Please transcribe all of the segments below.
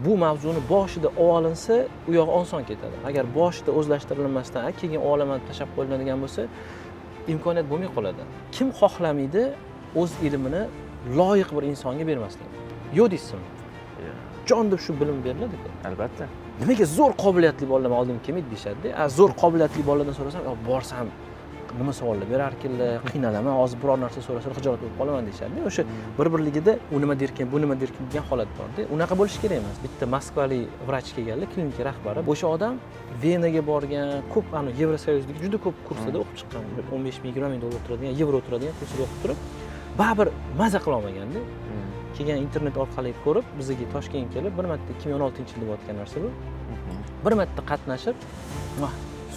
bu mavzuni boshida olinsa, u yoq oson ketadi. Agar boshida o'zlashtirilmasdan keyin olaman tashab qo'yiladigan bo'lsa, imkoniyat bo'lmay qoladi. Kim xohlamaydi o'z ilmini loyiq bir insonga bermaslik? Yo'q deysizmi? Jon deb shu bilim beriladi-ku. Albatta. Nimaga zo'r qobiliyatli bolalar oldimga kelmaydi deyshadi-da. Zo'r qobiliyatli bolalardan so'rasam, borsam nima savollar berarkanlar, qiynalaman, hozir biror narsa so'rasa xijolat bo'lib qolaman deyshadi. O'sha bir-birligida u nima derkan, bu nima derkan degan holat bor-da. Unaqa bo'lish kerak emas. Bitta Moskvalik vrach kelganlar, klinika rahbari. O'sha odam Venaga borgan, ko'p Yevrosoyuzdagi juda ko'p kurslarda o'qib chiqqan. 15 ming, 20 ming dollar turadigan, yevro turadigan kursda o'qib turib, baribir maza qila olmaganda. Keyin internet orqali ko'rib, bizga Toshkentga kelib, bir marta 2016-yilda bo'layotgan narsa bu. Bir marta qatnashib,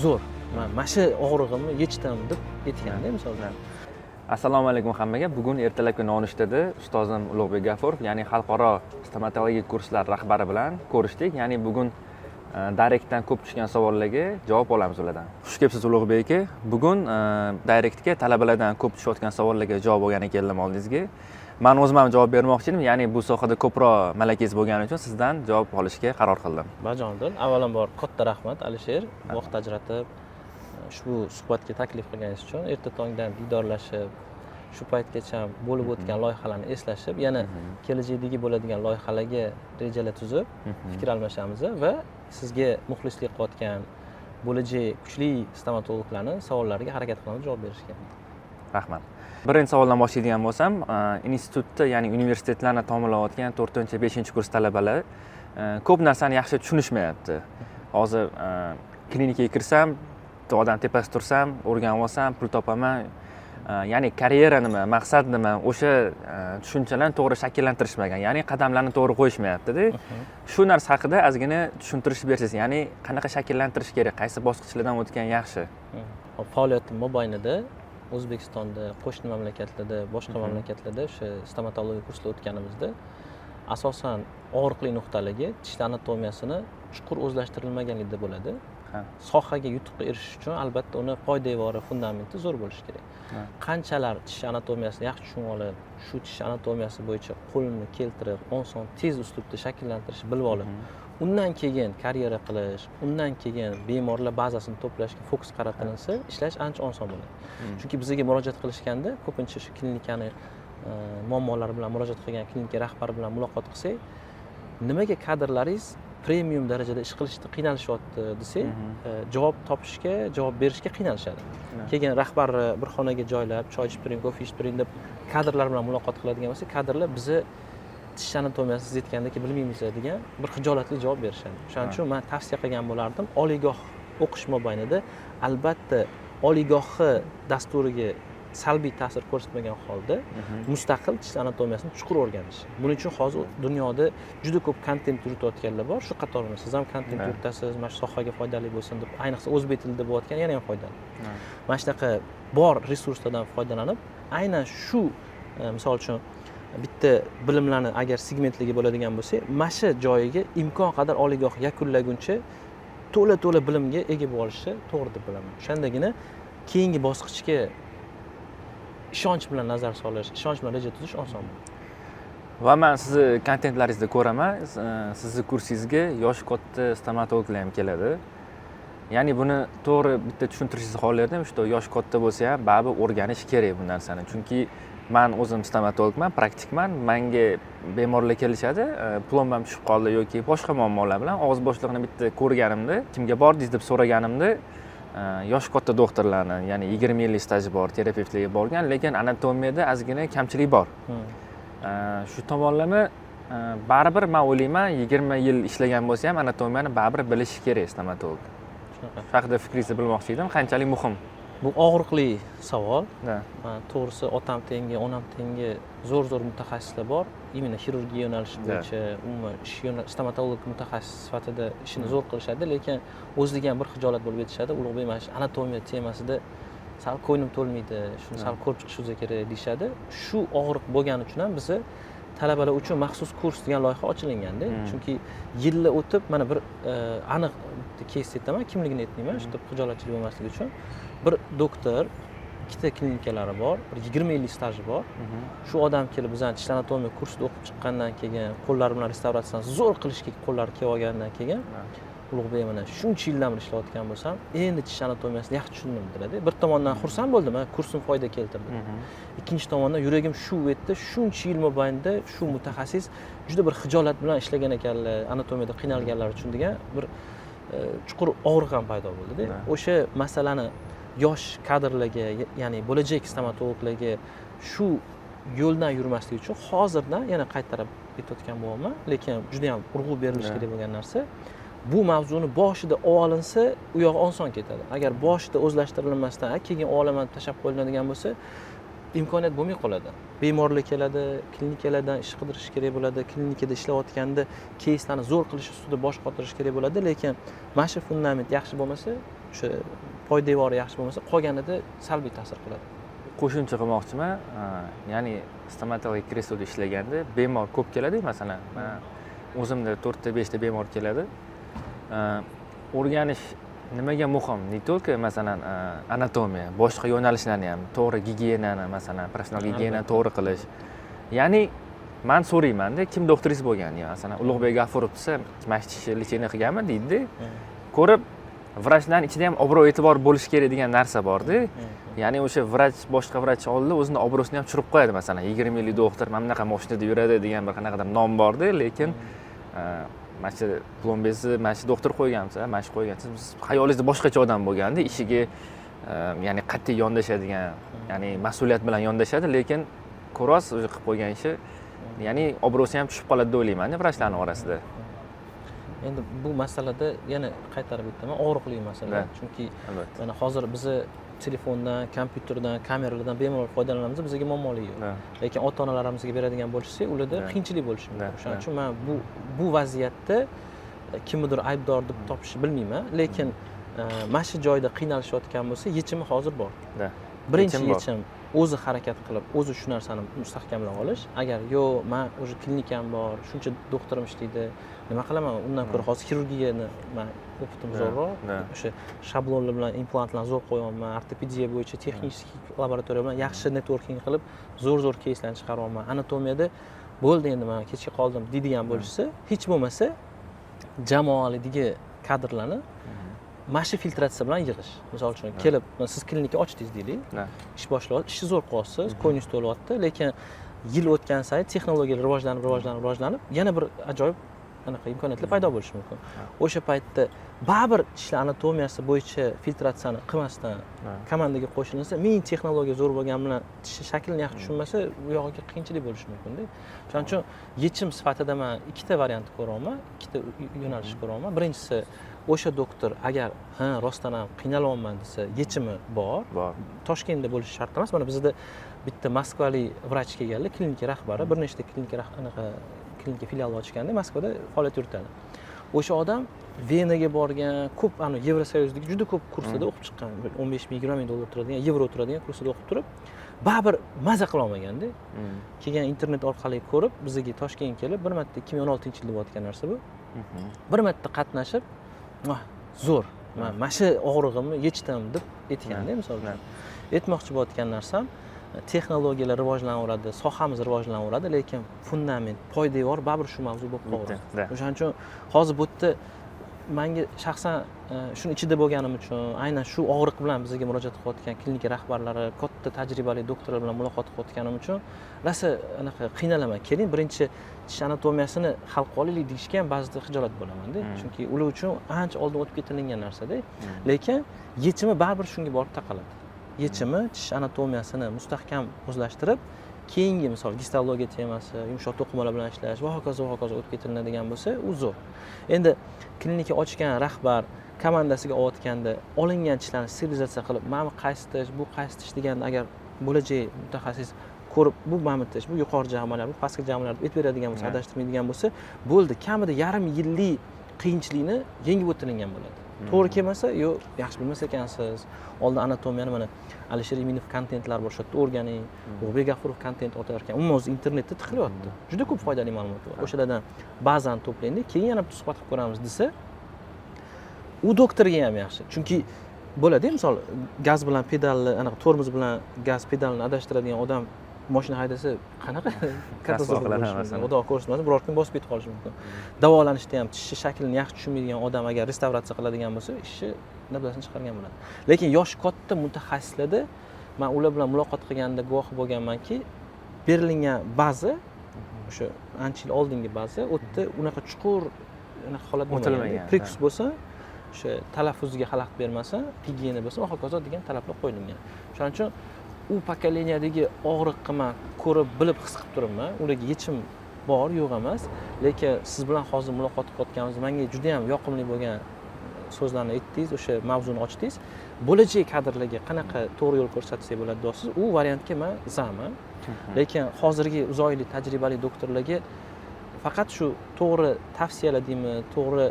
zo'r, mana shu og'rig'imni yechdim deb aytganda misoldan. Assalomu alaykum hammaga. Bugun ertalabki nonushtada ustozim Ulug'bek G'afurov, ya'ni xalqaro stomatologik kurslar rahbari bilan ko'rishdik. Ya'ni bugun Directdan ko'p tushgan savollarga javob olamiz ulardan. Xush kelibsiz Ulug'bek aka. Bugun Directga talabalardan ko'p tushayotgan savollarga javob olgani keldim oldingizga. Men o'zim ham javob bermoqchi edim. Ya'ni bu sohada ko'proq malakangiz bo'lgani uchun sizdan javob olishga qaror qildim. Bajondir. Avvalambor katta rahmat Alisher, vaqt ajratib ushbu suhbatga taklif qilganingiz uchun. Erta tongdan diydorlashib, shu paytgacha bo'lib o'tgan loyihalarni eslashib, yana kelajakdagi bo'ladigan loyihalarga rejalar tuzib, fikr almashamiz va sizga muxlislik qilayotgan bo'lajak kuchli stomatologlarning savollariga harakat qilamiz javob berishga. Rahmat. Birinchi savoldan boshlaydigan bo'lsam, institutda, ya'ni universitetlarni tamomlayotgan 4-5-kurs talabalar ko'p narsani yaxshi tushunishmayapti. Hozir klinikaga kirsam, odam tepasida tursam, o'rganib olsam, pul topaman. Ya'ni karyera nima, maqsad nima, o'sha tushunchalarni to'g'ri shakllantirishmagan, ya'ni qadamlarni to'g'ri qo'yishmayapti-da. Shu narsa haqida ozgina tushuntirib bersangiz, ya'ni qanaqa shakllantirish kerak, qaysi bosqichlardan o'tgan yaxshi? Faoliyatim mobaynida O'zbekistonda, qo'shni mamlakatlarda, boshqa mamlakatlarda o'sha stomatologiya kurslar o'tganimizda asosan og'riqli nuqtalarga tish anatomiyasini chuqur o'zlashtirilmaganligida bo'ladi. Sohaga yutuqqa erishish uchun albatta uni poydevori, fundamenti zo'r bo'lishi kerak. Qanchalar tish anatomiyasini yaxshi tushunib olib, shu tish anatomiyasi bo'yicha qo'lni keltirib, oson, tez uslubda shakllantirish bilib olib, undan keyin karyera qilish, undan keyin bemorlar bazasini to'plashga fokus qaratilinsa, ishlash ancha oson bo'ladi. Chunki bizga murojaat qilishganda ko'pincha shu klinikani muammolari bilan murojaat qilgan klinika rahbari bilan muloqot qilsak, nimaga kadrlaringiz premium darajada ish qilishda qiynalishyapti desak, javob topishga, javob berishga qiynalishadi. Keyin rahbar bir xonaga joylab, choy ichib turing, kofe ichib turing deb kadrlar bilan muloqot qiladigan bo'lsa, kadrlar bizni tish anatomiyasi siz aytgandek bilmaymiz degan bir xijolatli javob berishadi. Shuning uchun men tavsiya qilgan bo'lardim, oliygoh o'qish mobaynida albatta oliygohni dasturiga salbiy ta'sir ko'rsatmagan holda mustaqil tish anatomiyasini chuqur o'rganish. Buning uchun hozir dunyoda juda ko'p kontent yuritayotganlar bor. Shu qatorda siz ham kontent yuritasiz, mana shu sohaga foydali bo'lsin deb, ayniqsa o'zbek tilida bo'layotgan yana ham foydali. Mana shunaqa bor resurslardan foydalanib, aynan shu misol uchun bitta bilimlarni agar segmentlarga bo'ladigan bo'lsak, mana shu joyiga imkon qadar oliygoh yakunlaguncha to'la bilimga ega bo'lishi to'g'ri deb bilaman. O'shandagina keyingi bosqichga ishonch bilan nazar solish, ishonch bilan reja tuzish oson bo'ladi. Va men sizni kontentlaringizda ko'raman, sizni kursingizga yosh katta stomatologlar ham keladi. Ya'ni buni to'g'ri bitta tushuntirish xohlardim, shu yosh katta bo'lsa ham baribir o'rganish kerak bu narsani. Chunki men o'zim stomatologman, praktikman. Menga bemorlar kelishadi, plombam tushib qoldi yoki boshqa muammolar bilan og'iz bo'shlig'ini bitta ko'rganimda, kimga bordingiz deb so'raganimda, yosh katta doktorlarni, ya'ni 20 yillik staji bor, terapevtlarga borgan, lekin anatomiyada ozgina kamchilik bor. Shu tomonlama baribir men o'ylayman, 20 yil ishlagan bo'lsa ham anatomiyani baribir bilishi kerak stomatolog. Shunaqa. Shu haqida fikringizni bilmoqchi edim, qanchalik muhim? Bu og'riqli savol. To'g'risi otam tengi, onam tengi zo'r mutaxassislar bor. Imенно xirurgiya yo'nalishi bo'yicha umuman stomatolog mutaxassis sifatida ishini zo'r qilishadi, lekin o'ziga ham bir xijolat bo'lib yetishadi. Ulug'bek mana shu anatomiya temasida sal ko'nglim to'lmaydi, shuni sal ko'rib chiqishimiz kerak deyshadi. Shu og'riq bo'lgani uchun ham bizni talabalar uchun maxsus kurs degan loyiha ochilganda, chunki yillar o'tib mana bir aniq keys aytaman, kimligini aytmayman, shu xijolatchilik bo'lmasligi uchun bir doktor ikkita klinikalari bor, bir 20 yillik staji bor. Shu odam kelib bizning tish anatomiya kursida o'qib chiqqandan keyin, qo'llari bilan restavratsiyani zo'r qilishga qo'llari kelib olgandan keyin Ulug'bek mana shuncha yildan beri ishlayotgan bo'lsam, endi tish anatomiyasini yaxshi tushundim dedilar. Bir tomondan xursand bo'ldim, kursim foyda keltirdi. Ikkinchi tomondan yuragim shuv etdi, shuncha yil mobaynida shu mutaxassis juda bir xijolat bilan ishlagan ekanlar, anatomiyada qiynalganlar uchun degan bir chuqur og'riq ham paydo bo'ldi-da. O'sha masalani yosh kadrlarga, ya'ni bo'lajak stomatologlarga shu yo'ldan yurmaslik uchun hozirdan yana qaytarib aytayotgan bo'laman, lekin juda ham urg'u berilishi kerak bo'lgan narsa. Bu mavzuni boshida olinsa, u yoq oson ketadi. Agar boshida o'zlashtirilmasdan, keyin olaman tashab qo'yiladigan bo'lsa, imkoniyat bo'lmay qoladi. Bemorlar keladi, klinikalardan ish qidirish kerak bo'ladi, klinikada ishlayotganda keyslarni zo'r qilish ustida bosh qotirish kerak bo'ladi, lekin mana shu fundament yaxshi bo'lmasa, o'sha poydevori yaxshi bo'lmasa, qolganida salbiy ta'sir qiladi. Qo'shimcha qilmoqchiman, ya'ni stomatologik kresloda ishlaganda bemor ko'p keladi, masalan, o'zimda 4 ta 5 ta bemor keladi. O'rganish nimaga muhim? Ne только masalan anatomiya, boshqa yo'nalishlarni ham, to'g'ri gigiyenani, masalan, professional gigiyenani to'g'ri qilish. Ya'ni men so'rayman-da, kim doktoringiz bo'lgan? Masalan, Ulug'bek G'afurov desa, mana shu tish lecheniya qilganmi deydi. Ko'rib, vrachlarning ichida ham obro' e'tibor bo'lishi kerak degan narsa bor-da. Ya'ni o'sha vrach boshqa vrach oldida o'zini obro'sini ham tushirib qo'yadi, masalan, 20 yillik doktor mana bunaqa mashinada yuradi degan bir qanaqadir nom bor-da, lekin mana shu plombezi, mana shu doktor qo'ygansiz, mana shu qo'ygansiz, siz xayolingizda boshqacha odam bo'lganda, ishiga ya'ni qat'iy yondashadigan, ya'ni mas'uliyat bilan yondashadi, lekin ko'rasiz o'zi qilib qo'ygan ishi, ya'ni obro'si ham tushib qoladi deb o'ylayman vrachlarning orasida. Endi bu masalada yana qaytarib aytaman, og'riqli masala. Chunki mana hozir bizni telefondan, kompyuterdan, kameralardan bemalol foydalanamiz, bizga muammolik yo'q. Lekin ota-onalarimizga beradigan bo'lsa, ularda qiyinchilik bo'lishi mumkin. Shuning uchun men bu vaziyatda kimnidir aybdor deb topishni bilmayman, lekin mana shu joyda qiynalishayotgan bo'lsa, yechimi hozir bor. Birinchi yechim o'zi harakat qilib, o'zi shu narsani mustahkamlab olish. Agar yo'q, men o'zi klinikam bor, shuncha doktorim ishlaydi, nima qilaman? Undan ko'ra hozir xirurgiyani men o'qitim zo'rroq. O'sha shablonlar bilan implantlarni zo'r qo'yapman, ortopediya bo'yicha texnik laboratoriya bilan yaxshi networking qilib, zo'r keyslarni chiqaryapman. Anatomiyada bo'ldi endi men kechga qoldim deydigan bo'lsa, hech bo'lmasa jamoalidagi kadrlarni mana shu filtratsiya bilan yig'ish. Misol uchun kelib, siz klinika ochdingiz deylik. Ish boshlayapsiz, ishni zo'r qilyapsiz, ko'nglingiz to'lyapti, lekin yil o'tgan sayin texnologiyalar rivojlanib, yana bir ajoyib anaqa imkoniyatlar paydo bo'lishi mumkin. O'sha paytda baribir tishlar anatomiyasi bo'yicha filtratsiyani qilmasdan komandaga qo'shilsa, ming texnologiya zo'r bo'lgani bilan tish shaklini yaxshi tushunmasa, u yog'iga qiyinchilik bo'lishi mumkin-da. Shuning uchun yechim sifatida men ikkita variantni ko'raman, ikkita yo'nalish ko'raman. Birinchisi, o'sha doktor agar rostdan ham qiynalyapman desa, yechimi bor. Toshkentda bo'lishi shart emas. Mana bizda bitta moskvalik vrach kelganlar, klinika rahbari, bir nechta klinika filial ochganda Moskvada faoliyat yuritadi. O'sha odam Venaga borgan, ko'p Yevrosoyuzdagi juda ko'p kurslarda o'qib chiqqan, 15 ming, 20 ming dollar turadigan, yevro turadigan kurslarda o'qib turib, baribir maza qila olmaganda. Keyin internet orqali ko'rib, bizga Toshkentga kelib, bir marta 2016-yilda bo'layotgan narsa bu. Bir marta qatnashib, zo'r, mana shu og'rig'imni yechdim deb aytganda, misol uchun. Aytmoqchi bo'layotgan narsam, texnologiyalar rivojlanaveradi, sohamiz rivojlanaveradi, lekin fundament, poydevor baribir shu mavzu bo'lib qolaveradi. O'shaning uchun hozir bu yerda menga shaxsan shuni ichida bo'lganim uchun, aynan shu og'riq bilan bizga murojaat qilayotgan klinika rahbarlari, katta tajribali doktorlar bilan muloqot qilayotganim uchun rosa anaqa qiynalaman. Keling, birinchi tish anatomiyasini hal qilaylik deyishga ham ba'zida xijolat bo'laman-da. Chunki ular uchun ancha oldin o'tib ketilgan narsa-da. Lekin yechimi baribir shunga borib taqaladi. Yechimi tish anatomiyasini mustahkam o'zlashtirib, keyingi misol gistologiya temasi, yumshoq to'qimalar bilan ishlash va hokazo o'tib ketiladigan bo'lsa, u zo'r. Endi klinika ochgan rahbar komandasiga olayotganda olingan tishlarni sterilizatsiya qilib, mana qaysi tish, bu qaysi tish deganda agar bo'lajak mutaxassis ko'rib, bu mana tish, bu yuqori jag'malar, bu pastki jag'malar deb beradigan bo'lsa, adashtirmaydigan bo'lsa, bo'ldi. Kamida yarim yillik qiyinchilikni yengib o'tilgan bo'ladi. To'g'ri kelmasa, yo'q, yaxshi bilmas ekansiz. Oldin anatomiyani mana Alisher Iminov kontentlar bor, o'sha o'rganing. Ulug'bek G'afurov kontent o'tayotgan. Umuman o'zi internetda tiqilyapti. Juda ko'p foydali ma'lumot bor. O'shalardan ba'zan to'playdi, keyin yana bir suhbat qilib ko'ramiz desa, u doktorga ham yaxshi. Chunki bo'ladi misol gaz bilan pedalni anaqa tormoz bilan gaz pedalini adashtiradigan odam mashina haydasa qanaqa katastrofa bo'lishi mumkin. Xudo ko'rsin, biror kun bosib ketib qolishi mumkin. Davolanishda ham tishni shaklini yaxshi tushunmaydigan odam agar restavratsiya qiladigan bo'lsa, ishni nabzasini chiqargan bo'ladi. Lekin yoshi katta mutaxassislarda men ular bilan muloqot qilganda guvohi bo'lganmanki, berilgan baza o'sha ancha yil oldingi baza u yerda unaqa chuqur anaqa holat bo'lmagan. Prekus bo'lsa, o'sha talaffuziga xalaqit bermasa, gigiyena bo'lsa va hokazo degan talablar qo'yilgan. Shuning uchun u pokoleniyadagi og'riqni men ko'rib, bilib, his qilib turibman. Ularga yechim bor, yo'q emas. Lekin siz bilan hozir muloqot qilayotganimiz menga juda ham yoqimli bo'lgan so'zlarni aytdingiz, o'sha mavzuni ochdingiz. Bo'lajak kadrlarga qanaqa to'g'ri yo'l ko'rsatsak bo'ladi deysiz, u variantga men zaman. Lekin hozirgi uzoyli tajribali doktorlarga faqat shu to'g'ri tavsiyalar deymi, to'g'ri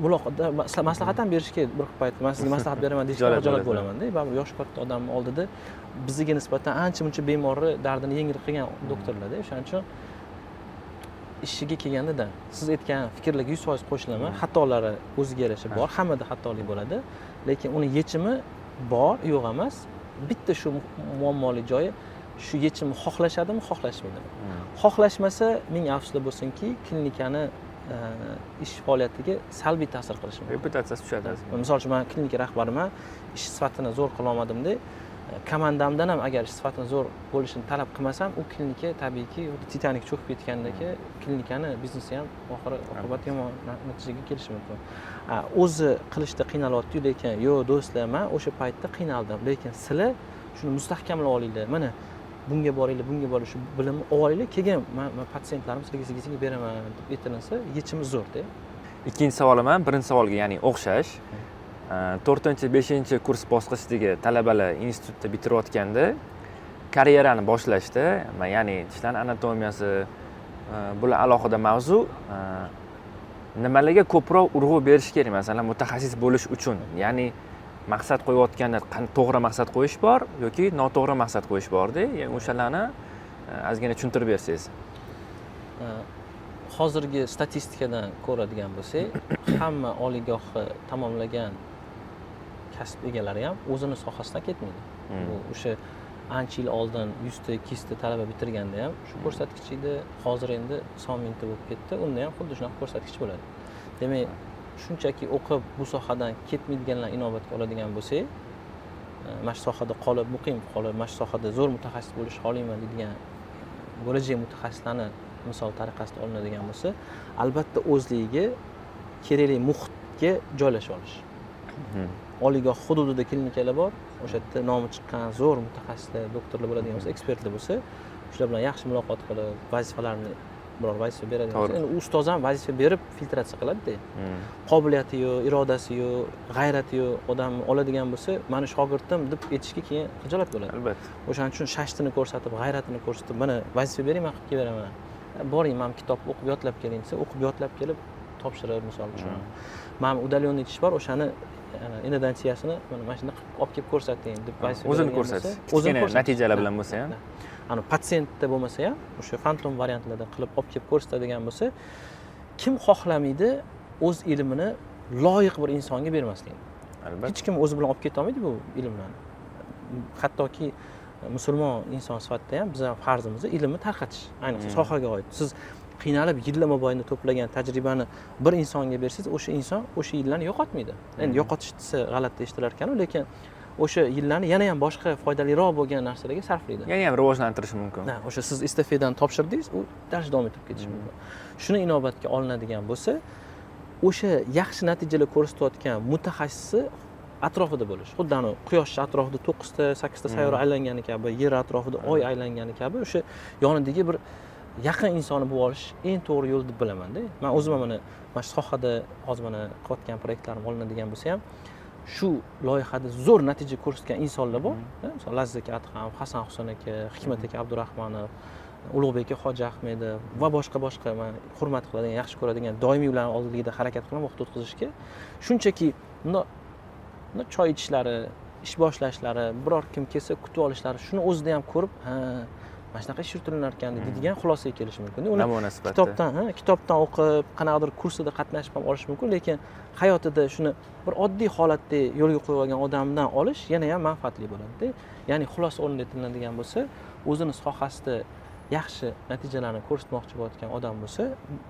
muloqotda maslahat ham berishga bir payt men sizga maslahat beraman deyishga xijolat bo'laman-da. Baribir yosh katta odamning oldida bizga nisbatan ancha-muncha bemorni dardini yengil qilgan doktorlar-da. O'shaning uchun ishiga kelganda siz aytgan fikrlarga 100% qo'shilaman. Xatolari o'ziga yarasha bor, hammada xatolik bo'ladi, lekin uni yechimi bor, yo'q emas. Bitta shu muammoli joyi shu yechimni xohlashadimi, xohlashmaydimi? Xohlashmasa, ming afsuslar bo'lsinki, klinikani ish faoliyatiga salbiy ta'sir qilishi mumkin. Reputatsiyasi tushadi. Misol uchun men klinika rahbariman, ish sifatini zo'r qila olmadimda, komandamdan ham agar ish sifatini zo'r bo'lishini talab qilmasam, u klinika tabiiyki Titanik cho'kib ketgandagi klinikani biznesi ham oqibat yomon natijaga kelishi mumkin. O'zi qilishda qiynalyapti, lekin yo'q do'stlar, men o'sha paytda qiynaldim, lekin sizlar shuni mustahkamlab olinglar. Mana bunga boringlar, bunga boringlar, shu bilimni olinglar, keyin men patsientlarim sizga beraman deb aytilinsa, yechimi zo'rda. Ikkinchi savolim ham birinchi savolga, ya'ni o'xshash. 4-5 kurs bosqichdagi talabalar institutda bitirayotganda karyerani boshlashda, ya'ni tishlarning anatomiyasi bular alohida mavzu. Nimalarga ko'proq urg'u berish kerak, masalan, mutaxassis bo'lish uchun? Ya'ni maqsad qo'yayotganda to'g'ri maqsad qo'yish bor yoki noto'g'ri maqsad qo'yish bor-da. Ya'ni o'shalarni ozgina tushuntirib bersangiz. Hozirgi statistikadan ko'radigan bo'lsak, hamma oliygohni tamomlagan kasb egalari ham o'zini sohasidan ketmaydi. O'sha ancha yil oldin 100 ta, 200 ta talaba bitirganda ham shu ko'rsatkich edi, hozir endi son mingta bo'lib ketdi. Unda ham xuddi shunaqa ko'rsatkich bo'ladi. Demak, shunchaki o'qib bu sohadan ketmaydiganlar inobatga oladigan bo'lsak, mana shu sohada qolib, muqim qolib, mana shu sohada zo'r mutaxassis bo'lish xohlayman deydigan bo'lajak mutaxassislarni misol tariqasida olinadigan bo'lsa, albatta o'zligiga kerakli muhitga joylasha olish. Oliygoh hududida klinikalar bor, o'sha yerda nomi chiqqan zo'r mutaxassislar, doktorlar bo'ladigan bo'lsa, ekspertlar bo'lsa, shular bilan yaxshi muloqot qilib, vazifalarni biror vazifa beradigan bo'lsa, endi ustoz ham vazifa berib filtratsiya qiladi-da. Qobiliyati yo'q, irodasi yo'q, g'ayrati yo'q odamni oladigan bo'lsa, meni shogirdim deb aytishga keyin xijolat bo'ladi. Albatta. O'shaning uchun shashtini ko'rsatib, g'ayratini ko'rsatib, mana vazifa bering, men qilib beraman. Boring, men kitobni o'qib yodlab keling desa, o'qib yodlab kelib topshirib, misol uchun. Men udalyonniy tish bor, o'shani endodonsiyasini mana shunda olib kelib ko'rsating deb vazifa o'zini ko'rsatish. O'zini natijalar bilan bo'lsa ham. Ana patsiyentda bo'lmasa ham o'sha fantom variantlarda qilib olib kelib ko'rsatadigan bo'lsa, kim xohlamaydi o'z ilmini loyiq bir insonga bermaslikni. Albatta. Hech kim o'zi bilan olib keta olmaydi bu ilmlarni. Hattoki musulmon inson sifatida ham bizning farzimiz ilmni tarqatish, ayniqsa sohaga oid. Siz qiynalib yillar mobaynida to'plagan tajribani bir insonga bersangiz, o'sha inson o'sha yillarni yo'qotmaydi. Endi yo'qotish desa g'alati eshitilar ekan, lekin o'sha yillarni yana ham boshqa foydaliroq bo'lgan narsalarga sarflaydi. Yana ham rivojlantirish mumkin. O'sha siz estafetani topshirdingiz, u dars davom etib ketishi mumkin. Shuni inobatga olinadigan bo'lsa, o'sha yaxshi natijalar ko'rsatayotgan mutaxassisi atrofida bo'lish. Xuddi ana quyosh atrofida 9 ta, 8 ta sayyora aylangani kabi, yer atrofida oy aylangani kabi o'sha yonidagi bir yaqin insonni bo'lib olish eng to'g'ri yo'l deb bilaman-da. Men o'zim mana shu sohada hozir mana qilayotgan proyektlarim olinadigan bo'lsa ham, shu loyihada zo'r natija ko'rsatgan insonlar bor. Masalan, Lazzat aka Adham, Hasan Husan aka, Hikmat aka Abdurahmonov, Ulug'bek aka Hoji Ahmedov va boshqa men hurmat qiladigan, yaxshi ko'radigan, doimiy ularning oldida harakat qilaman vaqt o'tkazishga. Shunchaki choy ichishlari, ish boshlashlari, biror kim kelsa kutib olishlari, shuni o'zida ham ko'rib, mana shunaqa ish yuritilinar ekan deydigan xulosaga kelishi mumkin. Uni namuna sifatida. kitobdan o'qib, qanaqadir kursida qatnashib ham olish mumkin, lekin hayotida shuni bir oddiy holatda yo'lga qo'yib olgan odamdan olish yana ham manfaatli bo'ladi-da. Ya'ni xulosa o'rnida aytiladigan bo'lsa, o'zini sohasida yaxshi natijalarni ko'rsatmoqchi bo'layotgan odam bo'lsa,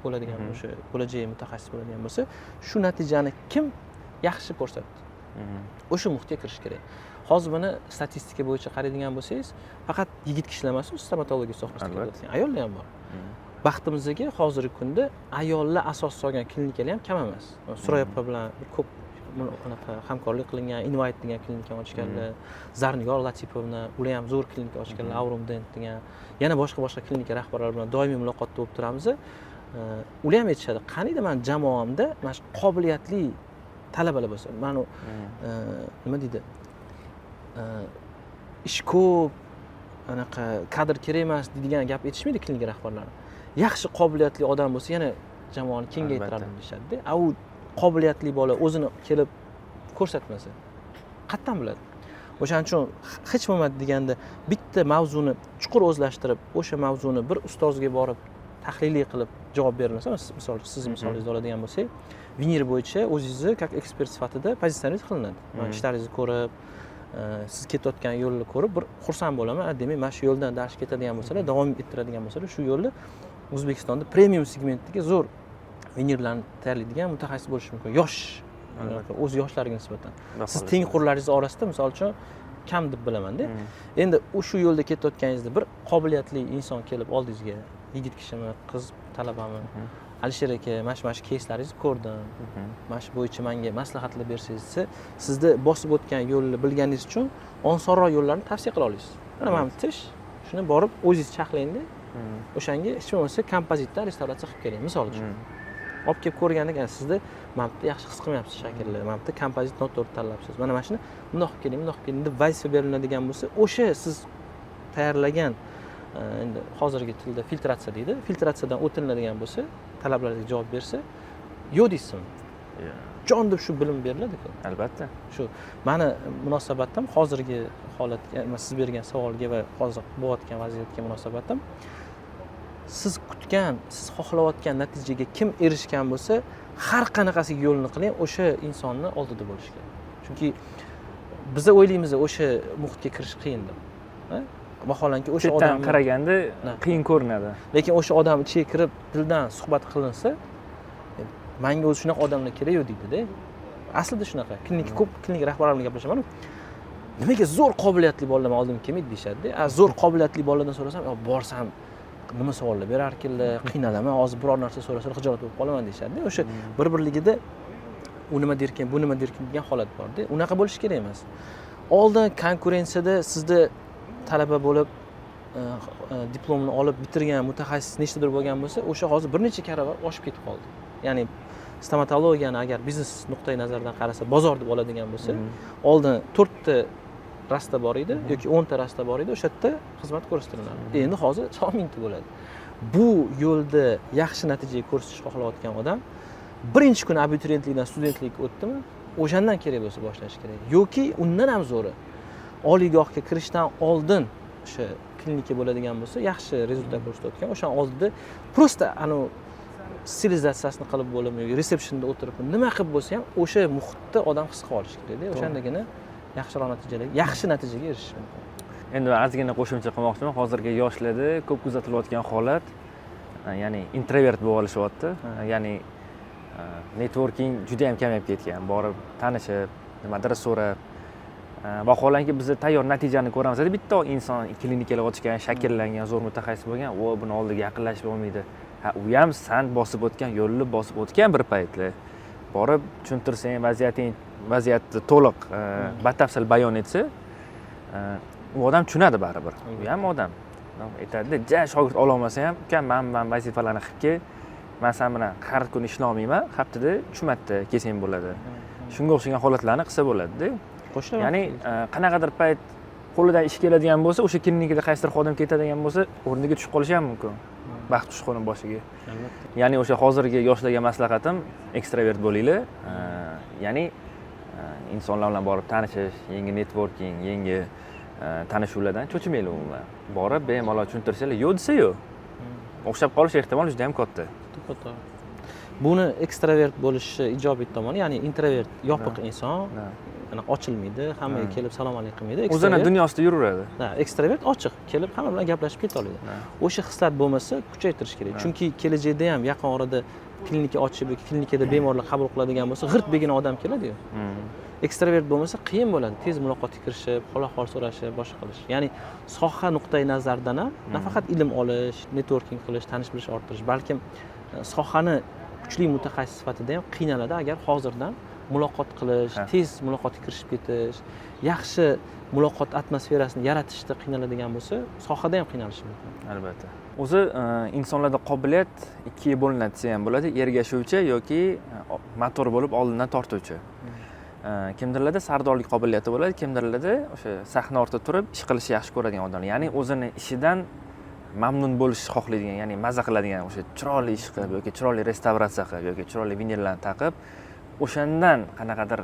bo'ladigan o'sha bo'lajak mutaxassis bo'ladigan bo'lsa, shu natijani kim yaxshi ko'rsatdi? O'sha muhitga kirish kerak. Hozir buni statistika bo'yicha qaraydigan bo'lsangiz, faqat yigit kishilar emas, stomatologiya sohasida ketayotgan ayollar ham bor. Baxtimizga hozirgi kunda ayollar asos solgan klinikalar ham kam emas. Suroyappa bilan ko'p anaqa hamkorlik qilingan, Invite degan klinika ochganlar, Zarnigor Latipovna, ular ham zo'r klinika ochganlar, Aurum Dent degan, yana boshqa klinika rahbarlari bilan doimiy muloqotda bo'lib turamiz. Ular ham aytishadi, qaniydi men jamoamda mana shu qobiliyatli talabalar bo'lsa, mana nima deydi? Ish ko'p, anaqa kadr kerak emas degan gap aytishmaydi klinika rahbarlari. Yaxshi qobiliyatli odam bo'lsa, yana jamoani kengaytiradi deyishadi-da. U qobiliyatli bola o'zini kelib ko'rsatmasa, qayerdan biladi? O'shaning uchun hech bo'lmadi deganda bitta mavzuni chuqur o'zlashtirib, o'sha mavzuni bir ustozga borib tahliliy qilib javob berilsa, misol siz misolingizni oladigan bo'lsak, Vinir bo'yicha o'zingizni как ekspert sifatida pozitsiyalaringiz qilinadi. Mana ishlaringizni ko'rib, siz ketayotgan yo'lni ko'rib bir xursand bo'laman. Demak, mana shu yo'ldan dars ketadigan bo'lsalar, davom ettiradigan bo'lsalar, shu yo'lni O'zbekistonda premium segmentdagi zo'r vinirlarni tayyorlaydigan mutaxassis bo'lish mumkin. Yosh, o'z yoshlariga nisbatan. Siz tengqurlaringiz orasida, misol uchun, kam deb bilaman-da. Endi shu yo'lda ketayotganingizda bir qobiliyatli inson kelib oldingizga, yigit kishimi, qiz talabami, Alisher aka, mana shu keyslaringizni ko'rdim. Mana shu bo'yicha menga maslahatlar bersangiz, sizni bosib o'tgan yo'lni bilganingiz uchun osonroq yo'llarni tavsiya qila olasiz. Mana men tish, shuni borib o'zingiz chaqlayingda. O'shanga hech bo'lmasa kompozitdan restavratsiya qilib keling, misol uchun. Olib kelib ko'rgandan keyin sizni mana bu yaxshi his qilmayapsiz shakillar. Mana bu kompozit noto'g'ri tanlabsiz. Mana shuni bundoq qilib keling deb vazifa beriladigan bo'lsa, o'sha siz tayyorlagan endi hozirgi tilda filtratsiya deydi. Filtratsiyadan o'tiladigan bo'lsa, talablarga javob bersa, yo'q deysizmi? Jon deb shu bilim beriladi-ku. Albatta. Shu meni munosabatim hozirgi holatga, siz bergan savolga va hozir bo'layotgan vaziyatga munosabatim, siz kutgan, siz xohlayotgan natijaga kim erishgan bo'lsa, har qanaqasiga yo'lni qiling, o'sha insonni oldida bo'lish kerak. Chunki biz o'ylaymiz, o'sha muhitga kirish qiyin deb. Vaholanki o'sha odam qaraganda qiyin ko'rinadi. Lekin o'sha odam ichiga kirib, dildan suhbat qilinsa, menga o'zi shunaqa odamlar kerak-ku deydi-da. Aslida shunaqa. Ko'p klinik rahbarlar bilan gaplashaman. Nimaga zo'r qobiliyatli bolalar oldimga kelmaydi deyshadi-da. Zo'r qobiliyatli bolalardan so'rasam, borsam nima savollar berarkanlar, qiynalaman, hozir biror narsa so'rasalar xijolat bo'lib qolaman deyshadi. O'sha bir-birligida u nima derkan, bu nima derkan degan holat bor-da. Unaqa bo'lish kerak emas. Oldin konkurensiyada sizda talaba bo'lib, diplomni olib bitirgan mutaxassis nechtadir bo'lgan bo'lsa, o'sha hozir bir necha karra oshib ketib qoldi. Ya'ni stomatologiyani agar biznes nuqtai nazaridan qarasa, bozor deb oladigan bo'lsa, oldin 4 ta rasta bor edi yoki 10 ta rasta bor edi, o'sha yerda xizmat ko'rsatiladi. Endi hozir 1000 ta bo'ladi. Bu yo'lda yaxshi natija ko'rsatish xohlayotgan odam birinchi kun abituriyentlikdan studentlikka o'tdimi, o'shandan kerak bo'lsa boshlash kerak. Yoki undan ham zo'ri. Oliygohga kirishdan oldin o'sha klinika bo'ladigan bo'lsa, yaxshi rezultat ko'rsatayotgan, o'sha oldida prosta stilizatsiyasini qilib bo'limi yoki resepsiyonda o'tirib nima qilib bo'lsa ham o'sha muhitda odam his qilib olishi kerak-da. O'shandagina yaxshi natijaga erishish mumkin. Endi ozgina qo'shimcha qilmoqchiman. Hozirgi yoshlarda ko'p kuzatilayotgan holat, ya'ni introvert bo'lib olishyapti. Ya'ni networking juda ham kamayib ketgan. Borib tanishib, nimadir so'rab, vaholanki biz tayyor natijani ko'ramiz. Bitta inson klinikalar ochgan, shakllangan, zo'r mutaxassis bo'lgan, buni oldiga yaqinlashib olmaydi. U ham san bosib o'tgan yo'lni bosib o'tgan bir paytlar. Borib tushuntirsang, vaziyatni to'liq batafsil bayon etsa, u odam tushunadi baribir. U ham odam. Aytadi-da, shogird ola olmasa ham, "Ukam, men vazifalarni qilib kel. Men sen bilan har kun ishlamayman, haftada 3 marta kelsang bo'ladi." Shunga o'xshagan holatlarni qilsa bo'ladi-da. Ya'ni qanaqadir payt qo'lidan ish keladigan bo'lsa, o'sha klinikada qaysidir xodim ketadigan bo'lsa, o'rniga tushib qolishi ham mumkin. Baxt tushqoni boshiga. Ya'ni o'sha hozirgi yoshlarga maslahatim, ekstravert bo'linglar. Ya'ni insonlar bilan borib tanishish, yangi networking, yangi tanishuvlardan cho'chimanglar umuman. Borib bemalol tushuntirsanglar, yo'q desa yo'q. O'xshab qolish ehtimoli juda ham katta. To'g'ri. Buni ekstravert bo'lishi ijobiy tomoni, ya'ni introvert yopiq inson, ochilmaydi, hammaga kelib salom alaykum qilmaydi. O'zini dunyosida yuraveradi. Ha, ekstravert ochiq, kelib hamma bilan gaplashib keta oladi. O'sha xislat bo'lmasa, kuchaytirish kerak. Chunki kelajakda ham yaqin orada klinika ochib yoki klinikada bemorlar qabul qiladigan bo'lsa, g'irt begona odam keladi-yu. Ekstravert bo'lmasa qiyin bo'ladi, tez muloqotga kirishib, hol-ahvol so'rashib, boshqa qilish. Ya'ni soha nuqtai nazaridan ham nafaqat ilm olish, networking qilish, tanish bilish orttirish, balkim sohani kuchli mutaxassis sifatida ham qiynaladi agar hozirdan muloqot qilish, tez muloqotga kirishib ketish, yaxshi muloqot atmosferasini yaratishda qiynaladigan bo'lsa, sohada ham qiynalishi mumkin. Albatta. O'zi insonlarda qobiliyat ikkiga bo'linadi desa ham bo'ladi, ergashuvchi yoki motor bo'lib oldindan tortuvchi. Kimdirlarda sardorlik qobiliyati bo'ladi, kimdirlarda o'sha sahna ortida turib ish qilishni yaxshi ko'radigan odamlar. Ya'ni o'zini ishidan mamnun bo'lishni xohlaydigan, ya'ni maza qiladigan, o'sha chiroyli ish qilib yoki chiroyli restavratsiya qilib yoki chiroyli vinillarni taqib, o'shandan qanaqadir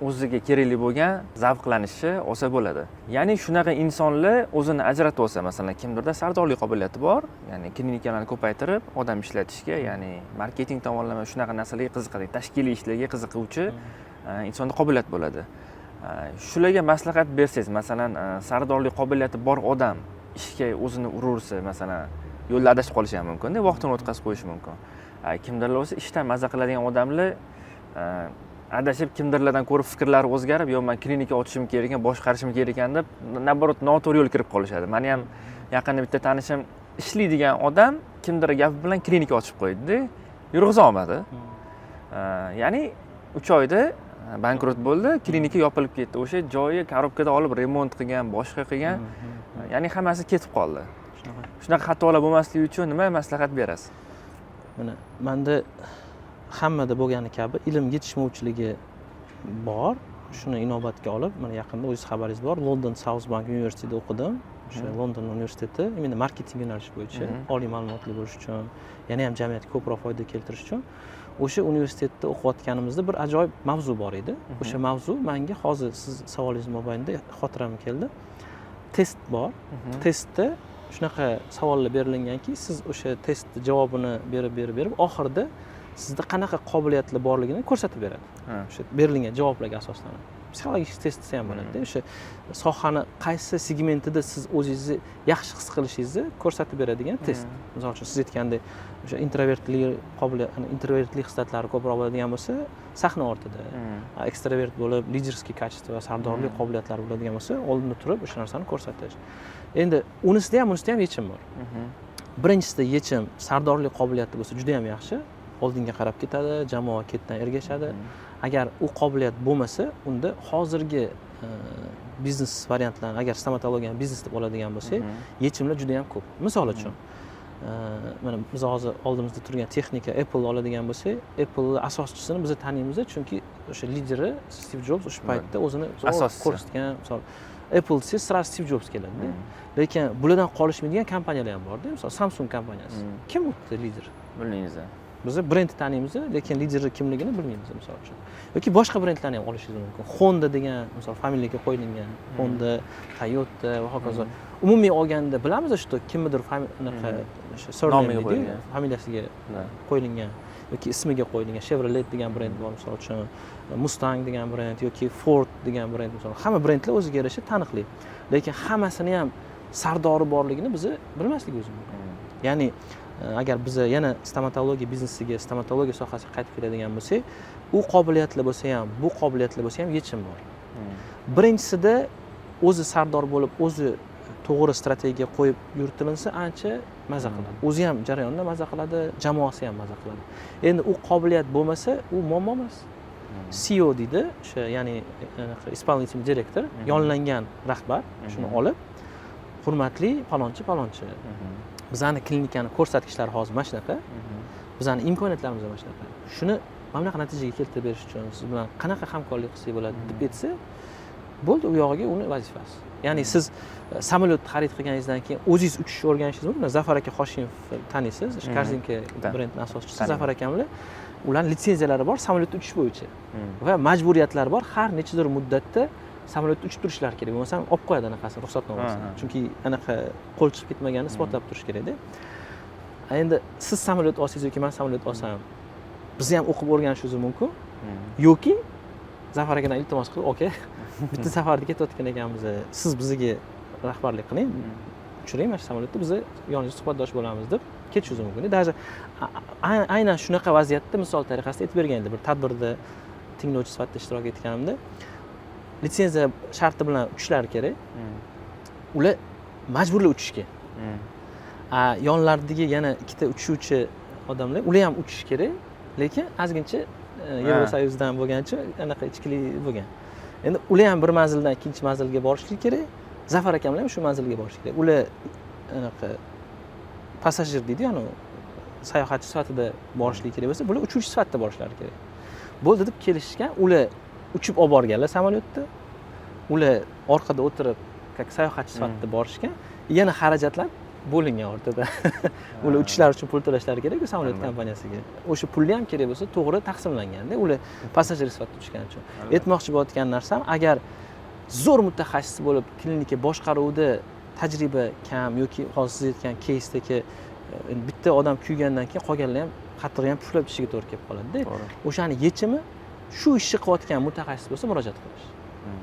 o'ziga kerakli bo'lgan zavqlanishni olsa bo'ladi. Ya'ni shunaqa insonlar o'zini ajratib olsa, masalan, kimdirda sardorlik qobiliyati bor, ya'ni klinikalarni ko'paytirib, odam ishlatishga, ya'ni marketing tomonlama shunaqa narsalarga qiziqadi, tashkiliy ishlarga qiziquvchi insonda qobiliyat bo'ladi. Shularga maslahat bersangiz, masalan, sardorlik qobiliyati bor odam ishga o'zini uraversa, masalan, yo'lda adashib qolishi ham mumkin-da, vaqtini o'tkazib qo'yishi mumkin. Kimdirlar bo'lsa ishdan maza qiladigan odamlar adashib kimdirlardan ko'rib fikrlari o'zgarib, "Yo'q, men klinika ochishim kerak ekan, boshqarishim kerak ekan" deb, naborot noto'g'ri yo'lga kirib qolishadi. Meni ham yaqinda bitta tanishim ishlaydigan odam kimdir gapi bilan klinika ochib qo'ydi-da, yurg'iza olmadi. Ya'ni 3 oyda bankrot bo'ldi, klinika yopilib ketdi. O'sha joyi korobkada olib remont qilgan, boshqa qilgan, ya'ni hammasi ketib qoldi. Shunaqa xatolar bo'lmasligi uchun nima maslahat berasiz? Mana menda hammada bo'lgani kabi ilm yetishmovchiligi bor. Shuni inobatga olib, mana yaqinda o'zingiz xabaringiz bor, London Southbank universitetida o'qidim. O'sha London universiteti, endi marketing yo'nalishi bo'yicha oliy ma'lumotli bo'lish uchun, yana ham jamiyatga ko'proq foyda keltirish uchun o'sha universitetda o'qiyotganimizda bir ajoyib mavzu bor edi. O'sha mavzu menga hozir siz savolingiz mobaynida xotiramga keldi. Test bor. Testda shunaqa savollar berilinganki, siz o'sha test javobini berib oxirida sizda qanaqa qobiliyatlar borligini ko'rsatib beradi. O'sha berilgan javoblarga asoslanib. Psixologik test desa ham bo'ladi. O'sha sohani qaysi segmentida siz o'zingizni yaxshi his qilishingizni ko'rsatib beradigan test. Misol uchun siz aytgandek, o'sha introvertlik hislatlari ko'proq bo'ladigan bo'lsa, sahna ortida, ekstravert bo'lib, liderskiy kачество va sardorlik qobiliyatlari bo'ladigan bo'lsa, oldinda turib o'sha narsani ko'rsatish. Endi unisida ham yechim bor. Birinchisida yechim sardorlik qobiliyati bo'lsa, juda ham yaxshi. Oldinga qarab ketadi, jamoa ketdan ergashadi. Agar u qobiliyat bo'lmasa, unda hozirgi biznes variantlarni, agar stomatologiyani biznes deb oladigan bo'lsak, yechimlar juda ham ko'p. Misol uchun, mana biz hozir oldimizda turgan texnika Apple oladigan bo'lsak, Apple asoschisini biz taniymiz, chunki o'sha lideri Steve Jobs o'sha paytda o'zini ko'rsatgan. Misol Apple desa sразу Steve Jobs keladi. Lekin bulardan qolishmaydigan kompaniyalar ham bor-da. Misol Samsung kompaniyasi. Kim o'tdi lider? Bilmaymiz. Biz brendni taniymiz, lekin lideri kimligini bilmaymiz, misol uchun. Yoki boshqa brendlarni ham olishingiz mumkin. Honda degan, misol familiyaga qo'yilgan, Honda, Toyota va hokazo. Umumiy olganda bilamiz, что kimnidir o'sha surname qo'yilgan, familiyasiga qo'yilgan yoki ismiga qo'yilgan Chevrolet degan brend bor, misol uchun Mustang degan brend yoki Ford degan brend, misol. Hamma brendlar o'ziga yarasha taniqli. Lekin hammasini ham sardori borligini biz bilmasligimiz mumkin. Ya'ni agar biz yana stomatologiya biznesiga, stomatologiya sohasiga qaytib keladigan bo'lsak, u qobiliyatlar bo'lsa ham, bu qobiliyatlar bo'lsa ham yechim bor. Birinchisida o'zi sardor bo'lib, o'zi to'g'ri strategiya qo'yib yuritilinsa, ancha maza qiladi. O'zi ham jarayonda maza qiladi, jamoasi ham maza qiladi. Endi u qobiliyat bo'lmasa, u muammo emas. CEO deydi, o'sha ya'ni исполнительный direktor, yollangan rahbar shuni olib, hurmatli palonchi, bizani klinikani ko'rsatkichlari hozir mana shunaqa. Bizani imkoniyatlarimiz mana shunaqa. Shuni mana bunaqa natijaga keltirib berish uchun siz bilan qanaqa hamkorlik qilsak bo'ladi deb aytsa, bo'ldi, u yog'iga uni vazifasi. Ya'ni siz samolyot xarid qilganingizdan keyin o'zingiz uchishni o'rganishingiz mumkin. Zafar aka Hoshimov taniysiz, Korzinka brendining asoschisi Zafar akamlar. Ularning litsenziyalari bor samolyotda uchish bo'yicha. Va majburiyatlari bor har nechadir muddatda samolyotda uchib turishlari kerak, bo'lmasa olib qo'yadi anaqasini, ruxsatnomasini. Chunki anaqa qo'l chiqib ketmaganini isbotlab turish kerak-da. Endi siz samolyot olsangiz yoki men samolyot olsam, bizni ham o'qib o'rganishingiz mumkin. Yoki Zafar akadan iltimos qilib, "Oka, bitta safarda ketayotgan ekanmiz, siz bizga rahbarlik qiling, uchiring mana shu samolyotda, biz yoningizda suhbatdosh bo'lamiz" deb ketishingiz mumkin. Даже aynan shunaqa vaziyatda misol tariqasida aytib bergan edi bir tadbirda tinglovchi sifatida ishtirok etganimda. Litsenziya sharti bilan uchishlari kerak. Ular majburlar uchishga. Yonlaridagi yana ikkita uchuvchi odamlar, ular ham uchish kerak, lekin ozgincha Yevrosoyuzdan bo'lgancha anaqa ichkilik bo'lgan. Endi ular ham bir manzildan ikkinchi manzilga borishlik kerak. Zafar akamlar ham shu manzilga borish kerak. Ular anaqa passajir deydi, ya'ni sayohatchi sifatida borishlik kerak bo'lsa, bular uchuvchi sifatida borishlari kerak. Bo'ldi deb kelishgan, ular uchib olib borganlar samolyotda. Ular orqada o'tirib, sayohatchi sifatida borishgan. Yana xarajatlar bo'lingan o'rtada. Ular uchishlar uchun pul to'lashlari kerak-ku samolyot kompaniyasiga. O'sha pulni ham kerak bo'lsa, to'g'ri taqsimlanganda, ular passajir sifatida tushgani uchun. Aytmoqchi bo'layotgan narsam, agar zo'r mutaxassis bo'lib, klinika boshqaruvida tajriba kam yoki hozir siz aytgan keysdagi bitta odam kuygandan keyin qolganlar ham qattiq ham puflab ishiga to'g'ri kelib qoladi-da. O'shani yechimi shu ishni qilayotgan mutaxassis bo'lsa murojaat qilish.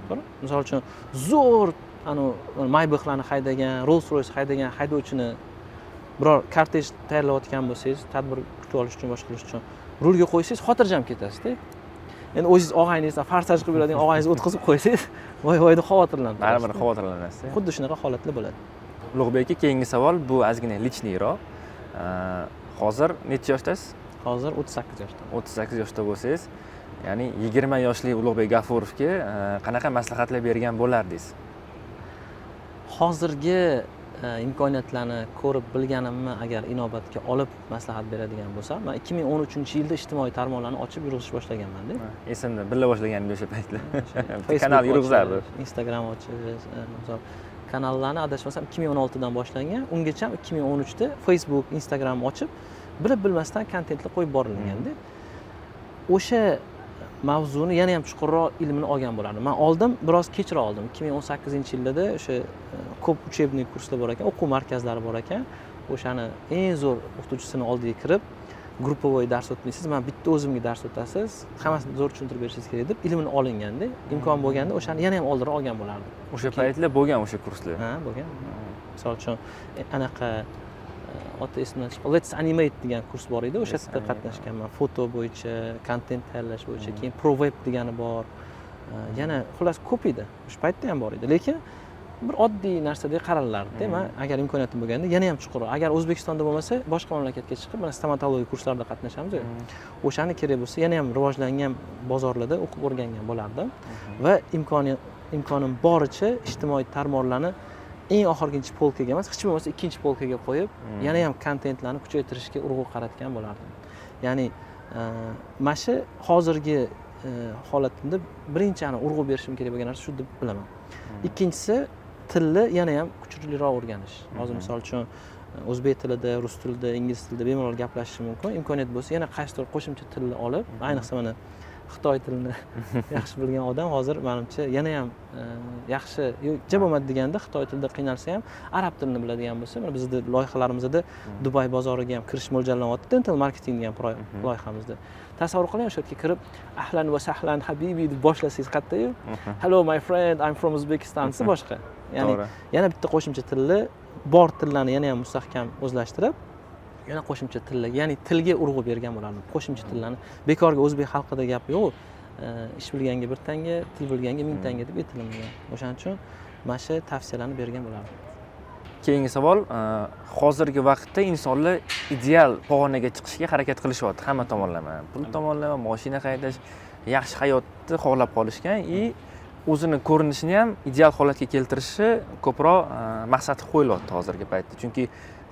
To'g'ri? Misol uchun zo'r Maybach'larni haydagan, Rolls-Royce haydagan haydovchini biror kortej tayyorlayotgan bo'lsangiz, tadbir kutib olish uchun, boshqa qilish uchun rulga qo'ysangiz, xotirjam ketasiz-da. Endi o'zingiz og'ayningizdan farsaj qilib yuradigan og'ayningizni o'tkazib qo'ysangiz, voy deb xavotirlanasiz. Baribir xavotirlanasiz. Xuddi shunaqa holatlar bo'ladi. Ulug'bek aka, keyingi savol bu ozgina lichniroq. Hozir necha yoshdasiz? Hozir 38 yoshda. 38 yoshda bo'lsangiz, ya'ni 20 yoshli Ulug'bek Gafurovga qanaqa maslahatlar bergan bo'lardingiz? Hozirgi imkoniyatlarni ko'rib bilganimni agar inobatga olib maslahat beradigan bo'lsam, men 2013-yilda ijtimoiy tarmoqlarni ochib yurg'ish boshlaganman-da. Esimda, birga boshlagandim o'sha paytlar. Kanal yurg'izardi. Instagram ochish, kanallarni adashmasam 2016dan boshlangan. Ungacha 2013da Facebook, Instagram ochib, bilib bilmasdan kontentlar qo'yib borilganda. O'sha mavzuni yana ham chuqurroq ilmini olgan bo'lardim. Men oldin biroz kechroq oldim. 2018-yilda o'sha ko'p uchebniy kurslar bor ekan, o'quv markazlari bor ekan. O'shani eng zo'r o'qituvchisini oldiga kirib, gruppovoy dars o'tmaysiz, men bitta o'zimga dars o'tasiz, hammasini zo'r tushuntirib berishingiz kerak deb ilmini olinganda, imkon bo'lganda o'shani yana ham oldinroq olgan bo'lardim. O'sha paytlar bo'lgan o'sha kurslar. Ha, bo'lgan. Misol uchun anaqa ota esimdan chiqib, Let's Animate degan kurs bor edi, o'sha yerda qatnashganman. Foto bo'yicha, kontent tayyorlash bo'yicha, keyin ProWeb degani bor. Yana xullas ko'p edi. O'sha paytda ham bor edi, lekin bir oddiy narsadek qarallardi. Men agar imkoniyatim bo'lganda yana ham chuqur. Agar O'zbekistonda bo'lmasa, boshqa mamlakatga chiqib, mana stomatologiya kurslarida qatnashamiz. O'shani kerak bo'lsa, yana ham rivojlangan bozorlarda o'qib o'rgangan bo'lardim va imkonim boricha ijtimoiy tarmoqlarni eng oxirgi polkaga emas, hech bo'lmasa ikkinchi polkaga qo'yib, yana ham kontentlarni kuchaytirishga urg'u qaratgan bo'lardim. Ya'ni mana shu hozirgi holatimda birinchini urg'u berishim kerak bo'lgan narsa shu deb bilaman. Ikkinchisi tilni yana ham kuchliroq o'rganish. Hozir misol uchun o'zbek tilida, rus tilida, ingliz tilida bemalol gaplashishim mumkin. Imkoniyat bo'lsa yana qaysidir qo'shimcha tilni olib, ayniqsa mana Xitoy tilini yaxshi bilgan odam hozir menimcha yana ham yaxshi, ja bo'lmadi deganda Xitoy tilida qiynalsa ham arab tilini biladigan bo'lsa, mana bizning loyihalarimizda Dubay bozoriga ham kirish mo'ljallanyapti, dental marketing degan loyihamizda. Tasavvur qiling, o'sha yerga kirib, ahlan va sahlan habibi deb boshlasangiz qayerda-yu? Hello my friend, I'm from Uzbekistan desa boshqa. Ya'ni yana bitta qo'shimcha tilni, bor tillarni yana ham mustahkam o'zlashtirib, yana qo'shimcha tillarga, ya'ni tilga urg'u bergan bo'lardim. Qo'shimcha tillarni bekorga o'zbek xalqida gap yo'q. Ish bilganga 1 tanga, til bilganga 1000 tanga deb aytilmagan. O'shaning uchun mana shu tavsiyalarni bergan bo'lardim. Keyingi savol, hozirgi vaqtda insonlar ideal pog'onaga chiqishga harakat qilishyapti hamma tomonlama. Pul tomonlama, mashina haydash, yaxshi hayotni xohlab qolishgan va o'zini ko'rinishini ham ideal holatga keltirishi ko'proq maqsad qo'yilyapti hozirgi paytda. Chunki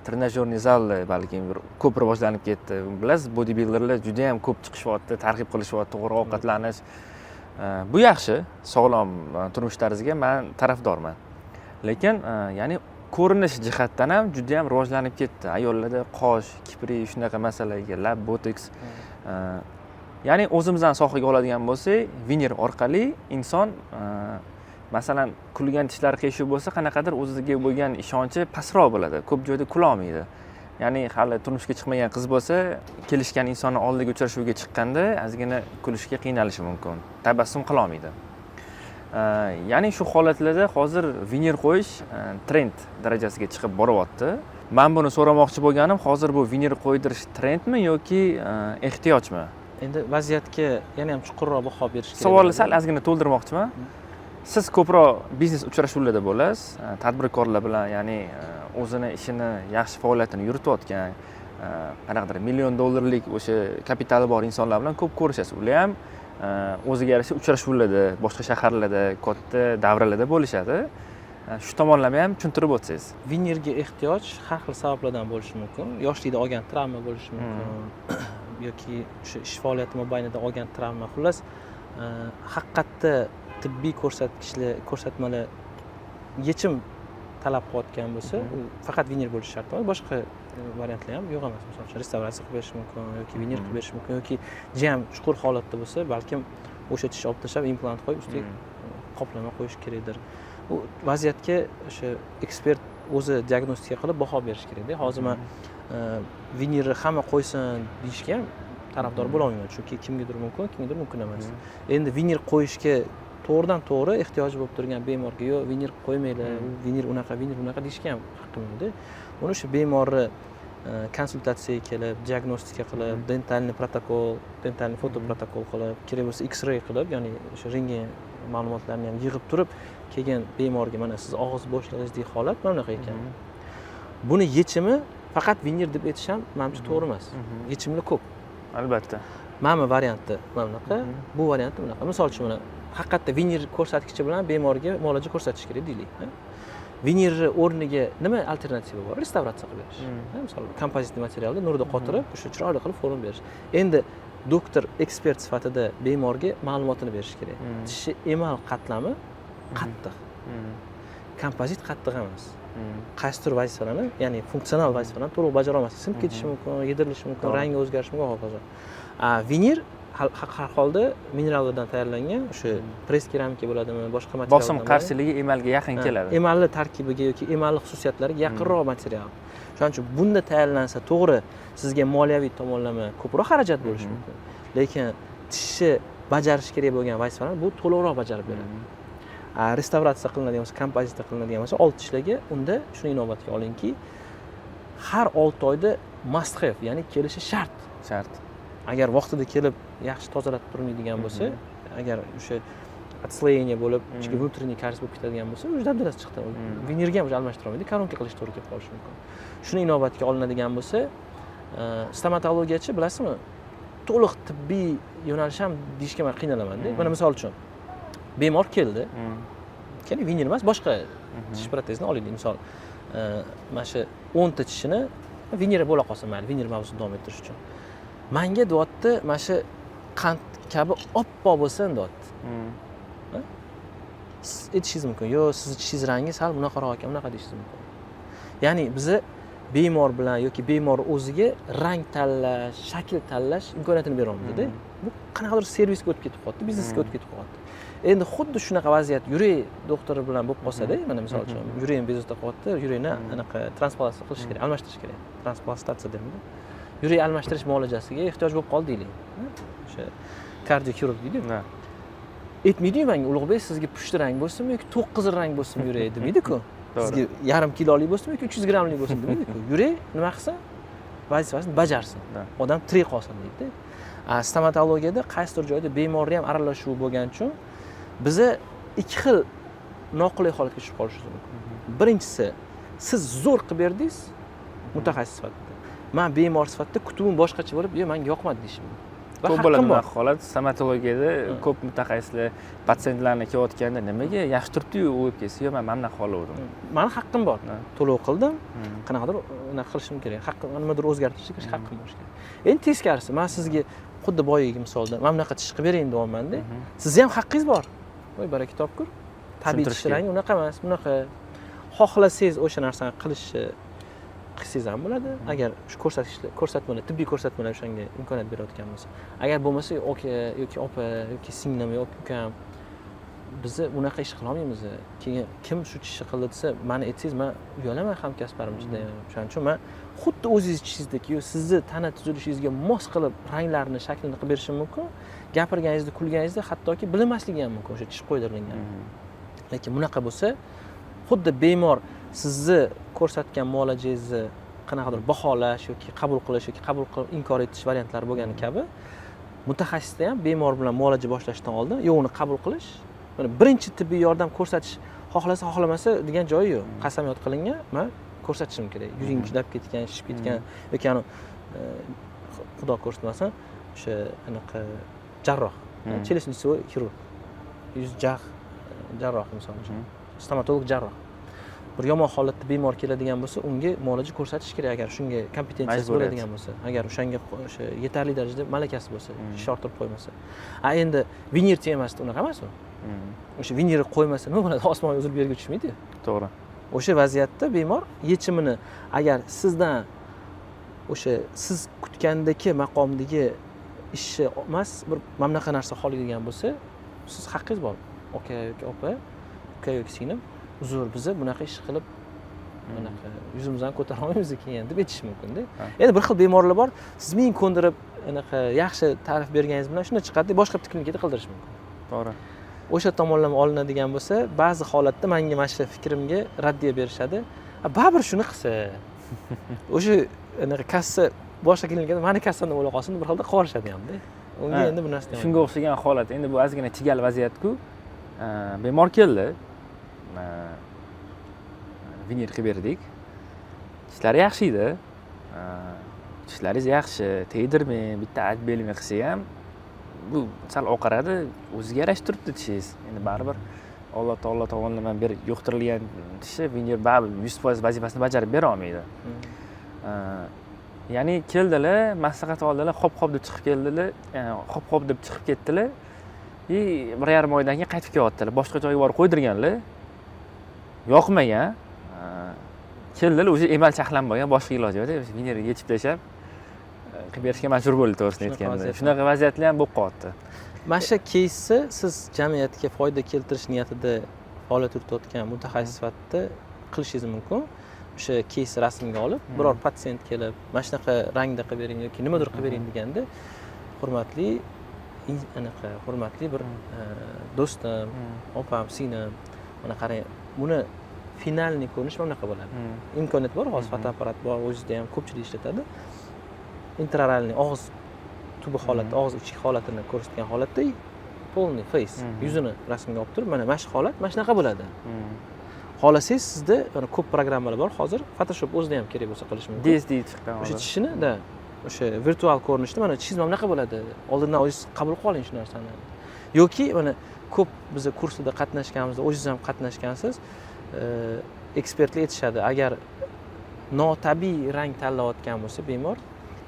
trenajyorniy zallar balkim ko'p rivojlanib ketdi. Bilasiz, bodybuilderlar juda ham ko'p chiqishyapti, targ'ib qilishyapti, to'g'ri ovqatlanish. Bu yaxshi, sog'lom turmush tarziga men tarafdorman. Lekin ya'ni ko'rinish jihatdan ham juda ham rivojlanib ketdi. Ayollarda qosh, kiprik, shunaqa masalaga, lab botoks. Ya'ni o'zimizdan sohaga oladigan bo'lsak, vener orqali inson masalan kulgan tishlari qiyshiq bo'lsa qanaqadir o'ziga bo'lgan ishonchi pastroq bo'ladi, ko'p joyda kula olmaydi. Ya'ni hali turmushga chiqmagan qiz bo'lsa, kelishgan insonni oldiga uchrashuvga chiqqanda ozgina kulishga qiynalishi mumkin, tabassum qila olmaydi. Ya'ni shu holatlarda hozir vinir qo'yish trend darajasiga chiqib boryapti. Men buni so'ramoqchi bo'lganim, hozir bu vinir qo'ydirish trendmi yoki ehtiyojmi? Endi vaziyatga yana ham chuqurroq baho berish kerak. Savolni sal ozgina to'ldirmoqchiman. Siz ko'proq biznes uchrashuvlarida bo'lasiz, tadbirkorlar bilan, ya'ni o'zini ishini, yaxshi faoliyatini yuritayotgan, qanaqadir million dollarlik o'sha kapitali bor insonlar bilan ko'p ko'rishasiz. Ular ham o'ziga yarasha uchrashuvlarda, boshqa shaharlarda, katta davralarda bo'lishadi. Shu tomonlama ham tushuntirib o'tsangiz. Vinirga ehtiyoj har xil sabablardan bo'lishi mumkin. Yoshlikda olgan travma bo'lishi mumkin yoki shu ish faoliyati mobaynida olgan travma. Xullas, haqiqatda tibbiy ko'rsatmalar yechim talab qilayotgan bo'lsa, u faqat vinir bo'lishi shart emas, boshqa variantlar ham yo'q emas. Masalan, restavratsiya qilib berish mumkin yoki vinir qilib berish mumkin yoki jam chuqur holatda bo'lsa, balkim o'sha tishni olib tashlab implant qo'yib ustiga qoplama qo'yish kerakdir. Bu vaziyatga o'sha ekspert o'zi diagnostika qilib baho berish kerakda. Hozir men vinirni hamma qo'ysin deyishga ham tarafdor bo'la olmayman, chunki kimgadir mumkin emas. Endi vinir qo'yishga to'g'ridan to'g'ri ehtiyoji bo'lib turgan bemorga yo'q, vinir qo'ymanglar, vinir unaqa deyishga ham haqqim yo'qda. Uni shu bemorni konsultatsiyaga kelib, diagnostika qilib, dentalniy fotoprotokol qilib, kerak bo'lsa X-ray qilib, ya'ni o'sha rentgen ma'lumotlarni ham yig'ib turib, kelgan bemorga mana siz og'iz bo'shlig'ingizdagi holat mana bunaqa ekan. Buni yechimi faqat vinir deb aytish ham menimcha to'g'ri emas. Yechimlar ko'p. Albatta. Mana varianti mana bunaqa, bu varianti bunaqa. Misol uchun mana haqiqatda vinir ko'rsatkichi bilan bemorga muolaja ko'rsatish kerak deylik. Vinirni o'rniga nima alternativa bor? Restavratsiya qilib berish. Misol kompozitli materialda nurda qotirib, o'sha chiroyli qilib forma berish. Endi doktor ekspert sifatida bemorga ma'lumotini berish kerak. Tishi emal qatlami qattiq. Kompozit qattiq emas. Qaysidir vazifalarni, ya'ni funksional vazifalarni to'liq bajara olmasa, sinib ketishi mumkin, yedirilishi mumkin, rangi o'zgarishi mumkin hokazo. Vinir har holda minerallardan tayyorlangan, o'sha press keramika bo'ladimi, boshqa materiallar. Bosim qarshiligi emalga yaqin keladi. Emalli tarkibiga yoki emalli xususiyatlariga yaqinroq material. Shuning uchun bunda tayyorlansa, to'g'ri, sizga moliyaviy tomonlama ko'proq xarajat bo'lishi mumkin. Lekin tishni bajarish kerak bo'lgan vazifalarni bu to'liqroq bajarib beradi. Restavratsiya qilinadigan bo'lsa, kompozitsiya qilinadigan bo'lsa, old tishlarga unda shuni inobatga olingki, har 6 oyda must have, ya'ni kelishi shart. Agar vaqtida kelib yaxshi tozalab turmaydigan bo'lsa, agar o'sha отслоение bo'lib, ichki внутренний karies bo'lib ketadigan bo'lsa, o'sha dabdalasi chiqdi. Vinirga ham almashtira olmaydi, koronka qilish to'g'ri kelib qolishi mumkin. Shuni inobatga olinadigan bo'lsa, stomatologiyachi bilasizmi, to'liq tibbiy yo'nalish ham deyishga men qiynalaman-da. Mana misol uchun bemor keldi. Keling, vinir emas, boshqa tish protezni olaylik. Misol, mana shu 10 ta tishini vinir bo'la qolsa mayli, vinir mavzusini davom ettirish uchun. Menga deyapti, mana shu qand kabi oppoq bo'lsa deyapti. Aytishingiz mumkin. Yo'q, sizni tishingiz rangi sal bunaqaroq ekan, bunaqa deyishingiz mumkin. Ya'ni biz bemor bilan yoki bemor o'ziga rang tanlash, shakl tanlash imkoniyatini bera olmaydi-da. Bu qanaqadir servisga o'tib ketib qoldi, biznesga o'tib ketib qoldi. Endi xuddi shunaqa vaziyat yurak doktori bilan bo'lib qolsa-da, mana misol uchun yuragim bezovta qilyapti, yurakni anaqa transplantatsiya qilish kerak, almashtirish kerak. Transplantatsiya deymiz. Yurak almashtirish muolajasiga ehtiyoj bo'lib qoldi deylik. O'sha kardiokirurg deydi-ku. Aytmaydi-yu menga, Ulug'bek, sizga pushti rang bo'lsinmi yoki to'q qizil rang bo'lsinmi yurak demaydi-ku. Sizga yarim kilolik bo'lsinmi yoki 300 grammlik bo'lsin demaydi-ku. Yurak nima qilsa, vazifasini bajarsin. Odam tirik qolsin deydi. Stomatologiyada qaysidir joyda bemorning ham aralashuvi bo'lgani uchun biza ikki xil noqulay holatga tushib qolishimiz mumkin. Birinchisi, siz zo'r qilib berdingiz mutaxassis sifatida. Men bemor sifatida kutubim boshqacha bo'lib, "Yo'q, menga yoqmadi" deyishim mumkin. Ko'p bo'ladi bunaqa holat. Stomatologiyada ko'p mutaxassislar patsientlarni kelayotganda nimaga yaxshi turibdi-yu, o'lib ketsa, "Yo'q, men mana qolaverdim." Meni haqqim bor. To'lov qildim. Qanaqadir unaqa qilishim kerak. Haqqim nimadir o'zgartirishga haqqim bor kerak. Endi teskarisi, men sizga xuddi boyagi misolda mana bunaqa tish qilib bering deyapman-da. Sizni ham haqqingiz bor. Voy, baraka topkur. Tabiiy tish rangi unaqa emas, bunaqa. Xohlasangiz o'sha narsani qilsangiz ham bo'ladi. Agar shu ko'rsatmalar, tibbiy ko'rsatmalar o'shanga imkoniyat berayotgan bo'lsa. Agar bo'lmasa, aka yoki opa yoki singlim yoki ukam bizni unaqa ish qilolmaymiz. Keyin kim shu ishni qildi desa, mani aytsangiz, men uyalaman hamkasblarim juda ham. Shuning uchun men xuddi o'zingiz ichishdek, sizni tana tuzilishingizga mos qilib ranglarni, shaklini qilib berishim mumkin. Gapirganingizda, kulganingizda hattoki bilmasligi ham mumkin o'sha tish qo'ydirilgan. Lekin bunaqa bo'lsa, xuddi bemor sizni ko'rsatgan muolajangizni qanaqadir baholash yoki qabul qilish yoki qabul qilib inkor etish variantlari bo'lgani kabi, mutaxassisda ham bemor bilan muolaja boshlashdan oldin uni qabul qilish, birinchi tibbiy yordam ko'rsatish xohlasa xohlamasa degan joyi yo'q. Qasamyod qilingan, men ko'rsatishim kerak. Yuzing ishlab ketgan, shishib ketgan yoki xudo ko'rsatmasin, o'sha anaqa jarroh, челюстно-лицевой xirurg, yuz jarroh misol uchun, stomatolog jarroh. Bir yomon holatda bemor keladigan bo'lsa, unga muolaja ko'rsatish kerak agar shunga kompetensiyasi bo'ladigan bo'lsa, agar o'shanga o'sha yetarli darajada malakasi bo'lsa, ish orttirib qo'ymasa. Endi venir temasida unaqa emas u. O'sha venir qo'ymasa nima bo'ladi? Osmonga uzilib yerga tushmaydi. To'g'ri. O'sha vaziyatda bemor yechimini agar sizdan o'sha siz kutgandagi maqomdagi ishni emas, bir mamlaqa narsa xohlaydigan bo'lsa, siz haqqingiz bor. Aka yoki opa, uka yoki singlim, uzr, bizni bunaqa ish qilib bunaqa yuzimizdan ko'tara olmaymiz keyin deb aytish mumkin-da. Endi bir xil bemorlar bor, siz ming ko'ndirib anaqa yaxshi ta'rif berganingiz bilan shunday chiqadi, boshqa bitta klinikada qildirish mumkin. To'g'ri. O'sha tomonlama olinadigan bo'lsa, ba'zi holatda menga mana shu fikrimga raddiya berishadi. Baribir shuni qilsa. O'sha anaqa kassa boshqa klinikada meni kassamdan o'ylab qolsin, bir xilda qorishadi ham-da. Unga endi bu narsa shunga o'xshagan holat. Endi bu ozgina chigal vaziyat-ku. Bemor keldi. Venir qilib berdik. Tishlari yaxshi edi. Tishlaringiz yaxshi, tegdirmang, bitta atbelmi qilsa ham bu sal oqaradi, o'ziga yarashib turibdi tishingiz. Endi baribir Alloh taolo tomonidan yuqtirilgan tishi venir baribir 100% vazifasini bajarib bera olmaydi. Ya'ni keldilar, maslahat oldilar, hop deb chiqib keldilar, hop deb chiqib ketdilar. 1,5 oydan keyin qaytib kelyaptilar. Boshqa joyga borib qo'ydirganlar. Yoqmagan. Keldilar, o'sha emal chaqlanib bo'lgan, boshqa iloji yo'q, venirga yechib tashlab qilib berishga majbur bo'ldi, to'g'risini aytganda. Shunaqa vaziyatlar ham bo'lib qoldi. Mana shu keysni siz jamiyatga foyda keltirish niyatida faoliyat yuritayotgan mutaxassis sifatida qilishingiz mumkin. O'sha keys rasmga olib, biror patsient kelib, mana shunaqa rangda qilib bering yoki nimadir qilib bering deganda, hurmatli bir do'stim, opam, singlim, mana qarang, buni finalniy ko'rinish mana bunaqa bo'ladi. Imkoniyat bor, hozir fotoapparat bor, o'zida ham ko'pchilik ishlatadi. Intraralniy og'iz tubi holati, og'iz ichki holatini ko'rsatgan holatda polniy face, yuzini rasmga olib turib, mana shu holat, mana shunaqa bo'ladi. Xohlasangiz sizda ko'p programmalar bor, hozir Photoshop o'zida ham kerak bo'lsa qilish mumkin. DSD chiqqan. O'sha tishini o'sha virtual ko'rinishda mana tishingiz mana bunaqa bo'ladi. Oldindan o'zingiz qabul qilib oling shu narsani. Yoki mana ko'p biz kurslarda qatnashganimizda, o'zingiz ham qatnashgansiz, ekspertlar aytishadi, agar notabiiy rang tanlayotgan bo'lsa bemor,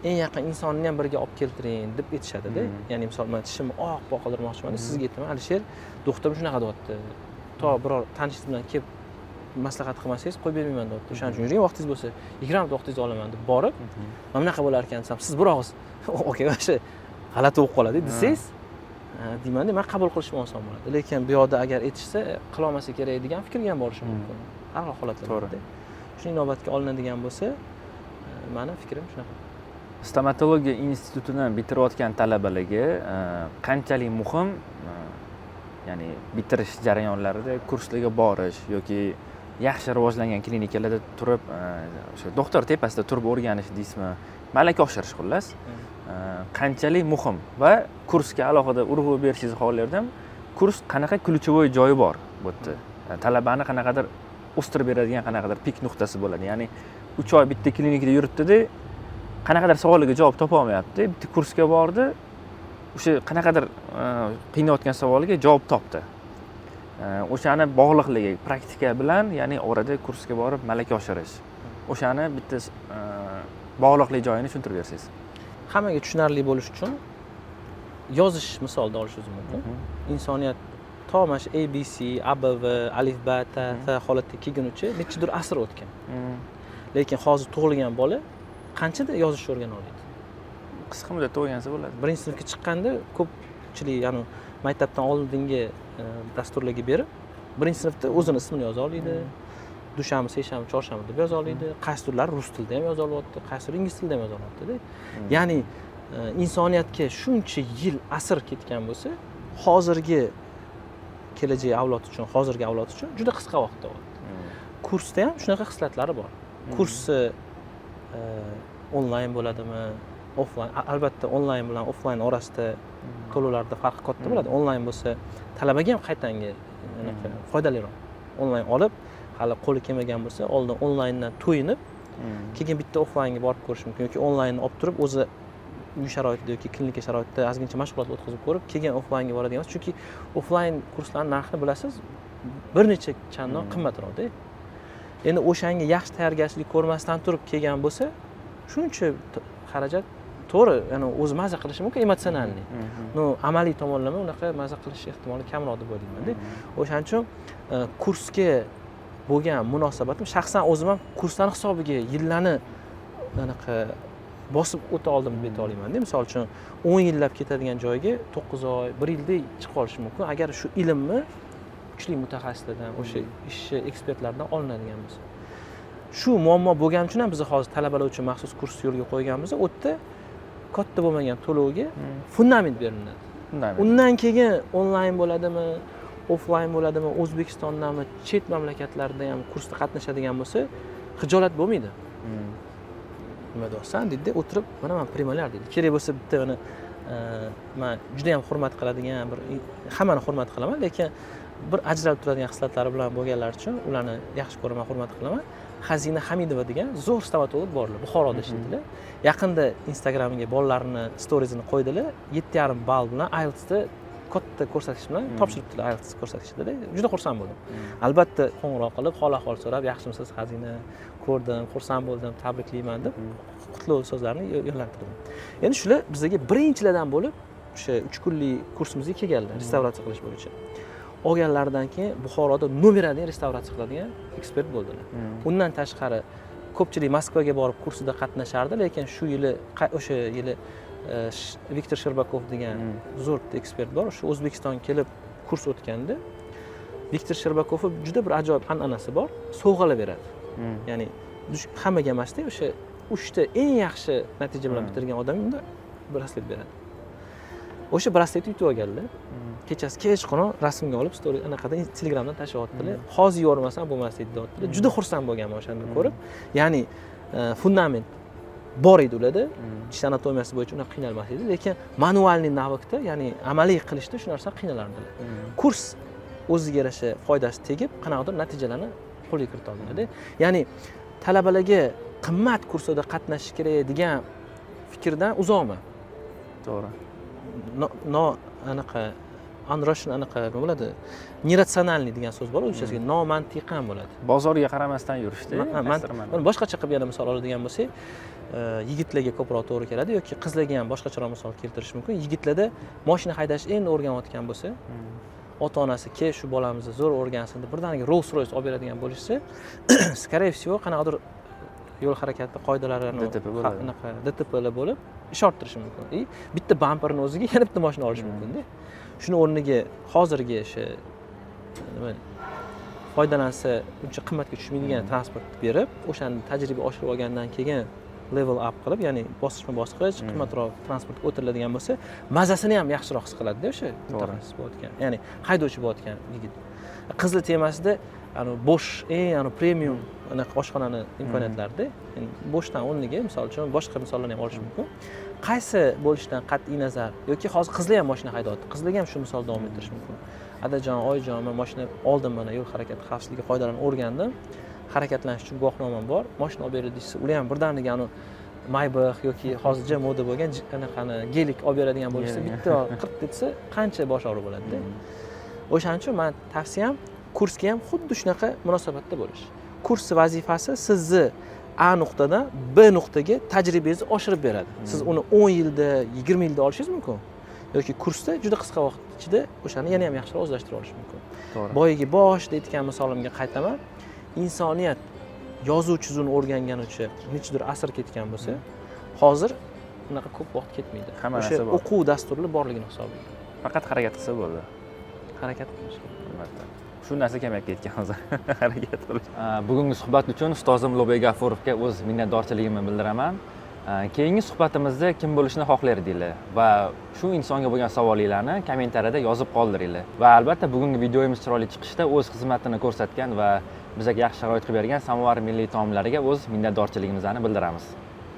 eng yaqin insonni ham birga olib keltiring deb aytishadi-da. Ya'ni misol men tishimni oq qildirmoqchiman, sizga aytaman, Alisher, doktorim shunaqa deyapti. To biror tanishingiz bilan kelib maslahat qilmasangiz qo'yib bermayman deyapti. O'shaning uchun yuring, vaqtingiz bo'lsa 20 minut vaqtingizni olaman deb borib, mana bunaqa bo'lar ekan desam, siz bir og'iz okey, o'sha g'alati bo'lib qoladi desangiz, deymanda men qabul qilishim oson bo'ladi. Lekin bu yoqda agar aytishsa, qila olmasa kerak degan fikrga ham borishim mumkin. Har xil holatlarda. Shuni inobatga olinadigan bo'lsa, meni fikrim shunaqa. Stomatologiya institutini bitirayotgan talabalarga qanchalik muhim, ya'ni bitirish jarayonlarida kurslarga borish yoki yaxshi rivojlangan klinikalarda turib, o'sha doktor tepasida turib o'rganish deysizmi, malaka oshirish xullas, qanchalik muhim va kursga alohida urg'u berishingizni xohlardim. Kurs qanaqa ключевой joyi bor bu yerda? Talabani qanaqadir o'stirib beradigan qanaqadir pik nuqtasi bo'ladi. Ya'ni 3 oy bitta klinikada yuribdi-da, qanaqadir savoliga javob topa olmayapti. Bitta kursga bordi, o'sha qanaqadir qiynayotgan savoliga javob topdi. O'shani bog'liqligi praktika bilan, ya'ni orada kursga borib malaka oshirish. O'shani bitta bog'liqlik joyini tushuntirib bersangiz. Hammaga tushunarli bo'lish uchun yozish misolida olishingiz mumkin. Insoniyat to mana shu ABC, ABV, alif, ba, ta, ta holatga kelgunicha nechadir asr o'tgan. Lekin hozir tug'ilgan bola qanchada yozishni o'rgana oladi? Qisqa muddatda o'rgansa bo'ladi. Birinchi sinfga chiqqanda ko'pchilik, ya'ni maktabdan oldingi dasturlarga berib, birinchi sinfda o'zini ismini yoza oladi. Dushanba, seshanba, chorshanba deb yoza oladi. Qaysi turlar rus tilida ham yoza olyapti, qaysi ingliz tilida ham yoza olyapti-da. Ya'ni insoniyatga shuncha yil asr ketgan bo'lsa, hozirgi kelajak avlod uchun, hozirgi avlod uchun juda qisqa vaqtda o'tdi. Kursda ham shunaqa xislatlari bor. Kursni onlayn bo'ladimi, offlayn? Albatta onlayn bilan offlayn orasida to'lovlarda farqi katta bo'ladi. Onlayn bo'lsa talabaga ham qaytangi foydaliroq. Onlayn olib, hali qo'li kelmagan bo'lsa, oldin onlayndan to'yinib, keyin bitta offlaynga borib ko'rish mumkin yoki onlaynni olib turib o'zi uy sharoitida yoki klinika sharoitida ozgincha mashg'ulot o'tkazib ko'rib, keyin offlaynga boradigan. Chunki offlayn kurslarning narxini bilasiz, bir necha chandon qimmatroq-da. Endi o'shanga yaxshi tayyorgarchilik ko'rmasdan turib kelgan bo'lsa, shuncha xarajat to'g'ri, ya'ni o'zi maza qilishi mumkin emotsionalniy. No, amaliy tomonlama unaqa maza qilish ehtimoli kamroq deb o'ylayman-da. O'shaning uchun kursga bo'lgan munosabatim shaxsan o'zim ham kurslarning hisobiga yillarni anaqa bosib o'ta oldim deb ayta olaman-da. Misol uchun 10 yillab ketadigan joyga 9 oy, 1 yilda chiqib qolishi mumkin agar shu ilmni kuchli mutaxassislardan, o'sha ishchi ekspertlardan olinadigan bo'lsa. Shu muammo bo'lgani uchun ham biz hozir talabalar uchun maxsus kurs yo'lga qo'yganmiz. U yerda katta bo'lmagan to'lovga fundament beriladi. Undan keyin onlayn bo'ladimi, offlayn bo'ladimi, O'zbekistondanmi, chet mamlakatlarda ham kursda qatnashadigan bo'lsa, xijolat bo'lmaydi. Nima deysan dedi, o'tirib, mana men primalar dedi. Kerak bo'lsa bitta mana men juda ham hurmat qiladigan bir hammani hurmat qilaman, lekin bir ajralib turadigan xislatlari bilan bo'lganlar uchun ularni yaxshi ko'raman, hurmat qilaman. Xazina Hamidova degan zo'r stomatolog borlar, Buxoroda ishlaydilar. Yaqinda Instagramga bolalarini storiesini qo'ydilar. 7,5 ball bilan IELTSda katta ko'rsatkich bilan topshiribdilar IELTS ko'rsatkichida. Juda xursand bo'ldim. Albatta qo'ng'iroq qilib, hol-ahvol so'rab, yaxshimisiz Xazina, ko'rdim, xursand bo'ldim, tabriklayman deb qutlov so'zlarini yo'llantirdim. Endi shular bizga birinchilardan bo'lib o'sha 3 kunlik kursimizga kelganlar, restavratsiya qilish bo'yicha. Olganlaridan keyin Buxoroda nomerali restavratsiya qiladigan ekspert bo'ldilar. Undan tashqari ko'pchilik Moskvaga borib kursida qatnashardi, lekin shu yili o'sha yili Viktor Sherbakov degan zo'r ekspert bor, shu O'zbekistonga kelib kurs o'tganda. Viktor Sherbakovning juda bir ajoyib an'anasi bor, sovg'alar beradi. Ya'ni hammaga emasda, o'sha 3 ta eng yaxshi natija bilan bitirgan odamga braslet beradi. O'sha brasletni yutib olganlar. Kechasi kechqurun rasmga olib, story anaqada Telegramdan tashlayotdilar. Hozir yormasam bo'lmas edi deyotdilar. Juda xursand bo'lganman o'shani ko'rib. Ya'ni fundament bor edi ularda. Tish anatomiyasi bo'yicha unaqa qiynalmas edi, lekin manualniy navikda, ya'ni amaliy qilishda shu narsa qiynalardilar. Kurs o'ziga yarasha foydasi tegib, qanaqadir natijalarni qo'lga kirita oladi. Ya'ni talabalarga qimmat kurslarda qatnashish kerak degan fikrdan uzoqman. To'g'ri. Anaqa Russian anaqa nima bo'ladi? Neratsionalniy degan so'z bor, o'zbekchasiga nomantiqan bo'ladi. Bozorga qaramasdan yurishdi. Buni boshqacha qilib yana misol oladigan bo'lsak, yigitlarga ko'proq to'g'ri keladi yoki qizlarga ham boshqacharoq misol keltirish mumkin. Yigitlarda mashina haydash endi o'rganayotgan bo'lsa, ota-onasi "Ke, shu bolamizni zo'r o'rgansin" deb birdaniga Rolls-Royce olib beradigan bo'lishsa, скорее всего, qanaqadir yo'l harakati qoidalarini anaqa DTPlar bo'lib ish orttirishi mumkin. Bitta bamperni o'ziga yana bitta mashina olish mumkin-da. Shuni o'rniga hozirgi o'sha nima foydalansa uncha qimmatga tushmaydigan transport berib, o'shani tajriba oshirib olgandan keyin level up qilib, ya'ni bosqichma-bosqich qimmatroq transportga o'tiriladigan bo'lsa, mazasini ham yaxshiroq his qiladi-da o'sha mutaxassis bo'layotgan, ya'ni haydovchi bo'layotgan yigit. Qizlar temasida bo'sh, premium anaqa oshxonani imkoniyatlarida, bo'shdan o'rniga, misol uchun boshqa misollarni ham olish mumkin. Qaysi bo'lishidan qat'iy nazar yoki hozir qizlar ham mashina haydayapti. Qizlarga ham shu misol davom ettirish mumkin. Adajon, oyijon, men mashina oldim, mana yo'l harakati xavfsizligi qoidalarini o'rgandim. Harakatlanish uchun guvohnomam bor. Mashina olib beradi desa, ular ham birdaniga Maybach yoki hozircha moda bo'lgan anaqani gelik olib beradigan bo'lsa, bitta 40 desa qancha bosh og'riq bo'ladi-da. O'shaning uchun men tavsiyam kursga ham xuddi shunaqa munosabatda bo'lish. Kurs vazifasi sizni A nuqtadan B nuqtaga tajribangizni oshirib beradi. Siz uni 10 yilda, 20 yilda olishingiz mumkin. Yoki kursda juda qisqa vaqt ichida o'shani yana ham yaxshiroq o'zlashtira olish mumkin. To'g'ri. Boyagi boshida aytgan misolimga qaytaman. Insoniyat yozuv chizuvni o'rganganicha nechidir asr ketgan bo'lsa, hozir unaqa ko'p vaqt ketmaydi. O'sha o'quv dasturlari borligini hisobiga. Faqat harakat qilsa bo'ldi. harakat qilish kerak. Albatta. Shu narsa kamayib ketgan hozir. Harakat qilish. Bugungi suhbat uchun ustozim Ulug'bek G'afurovga o'z minnatdorchiligimni bildiraman. Keyingi suhbatimizda kim bo'lishni xohlardinglar va shu insonga bo'lgan savolinglarni kommentariyada yozib qoldiringlar. Va albatta bugungi videomiz chiroyli chiqishda o'z xizmatini ko'rsatgan va bizga yaxshi sharoit qilib bergan Samovar milliy taomlariga o'z minnatdorchiligimizni bildiramiz.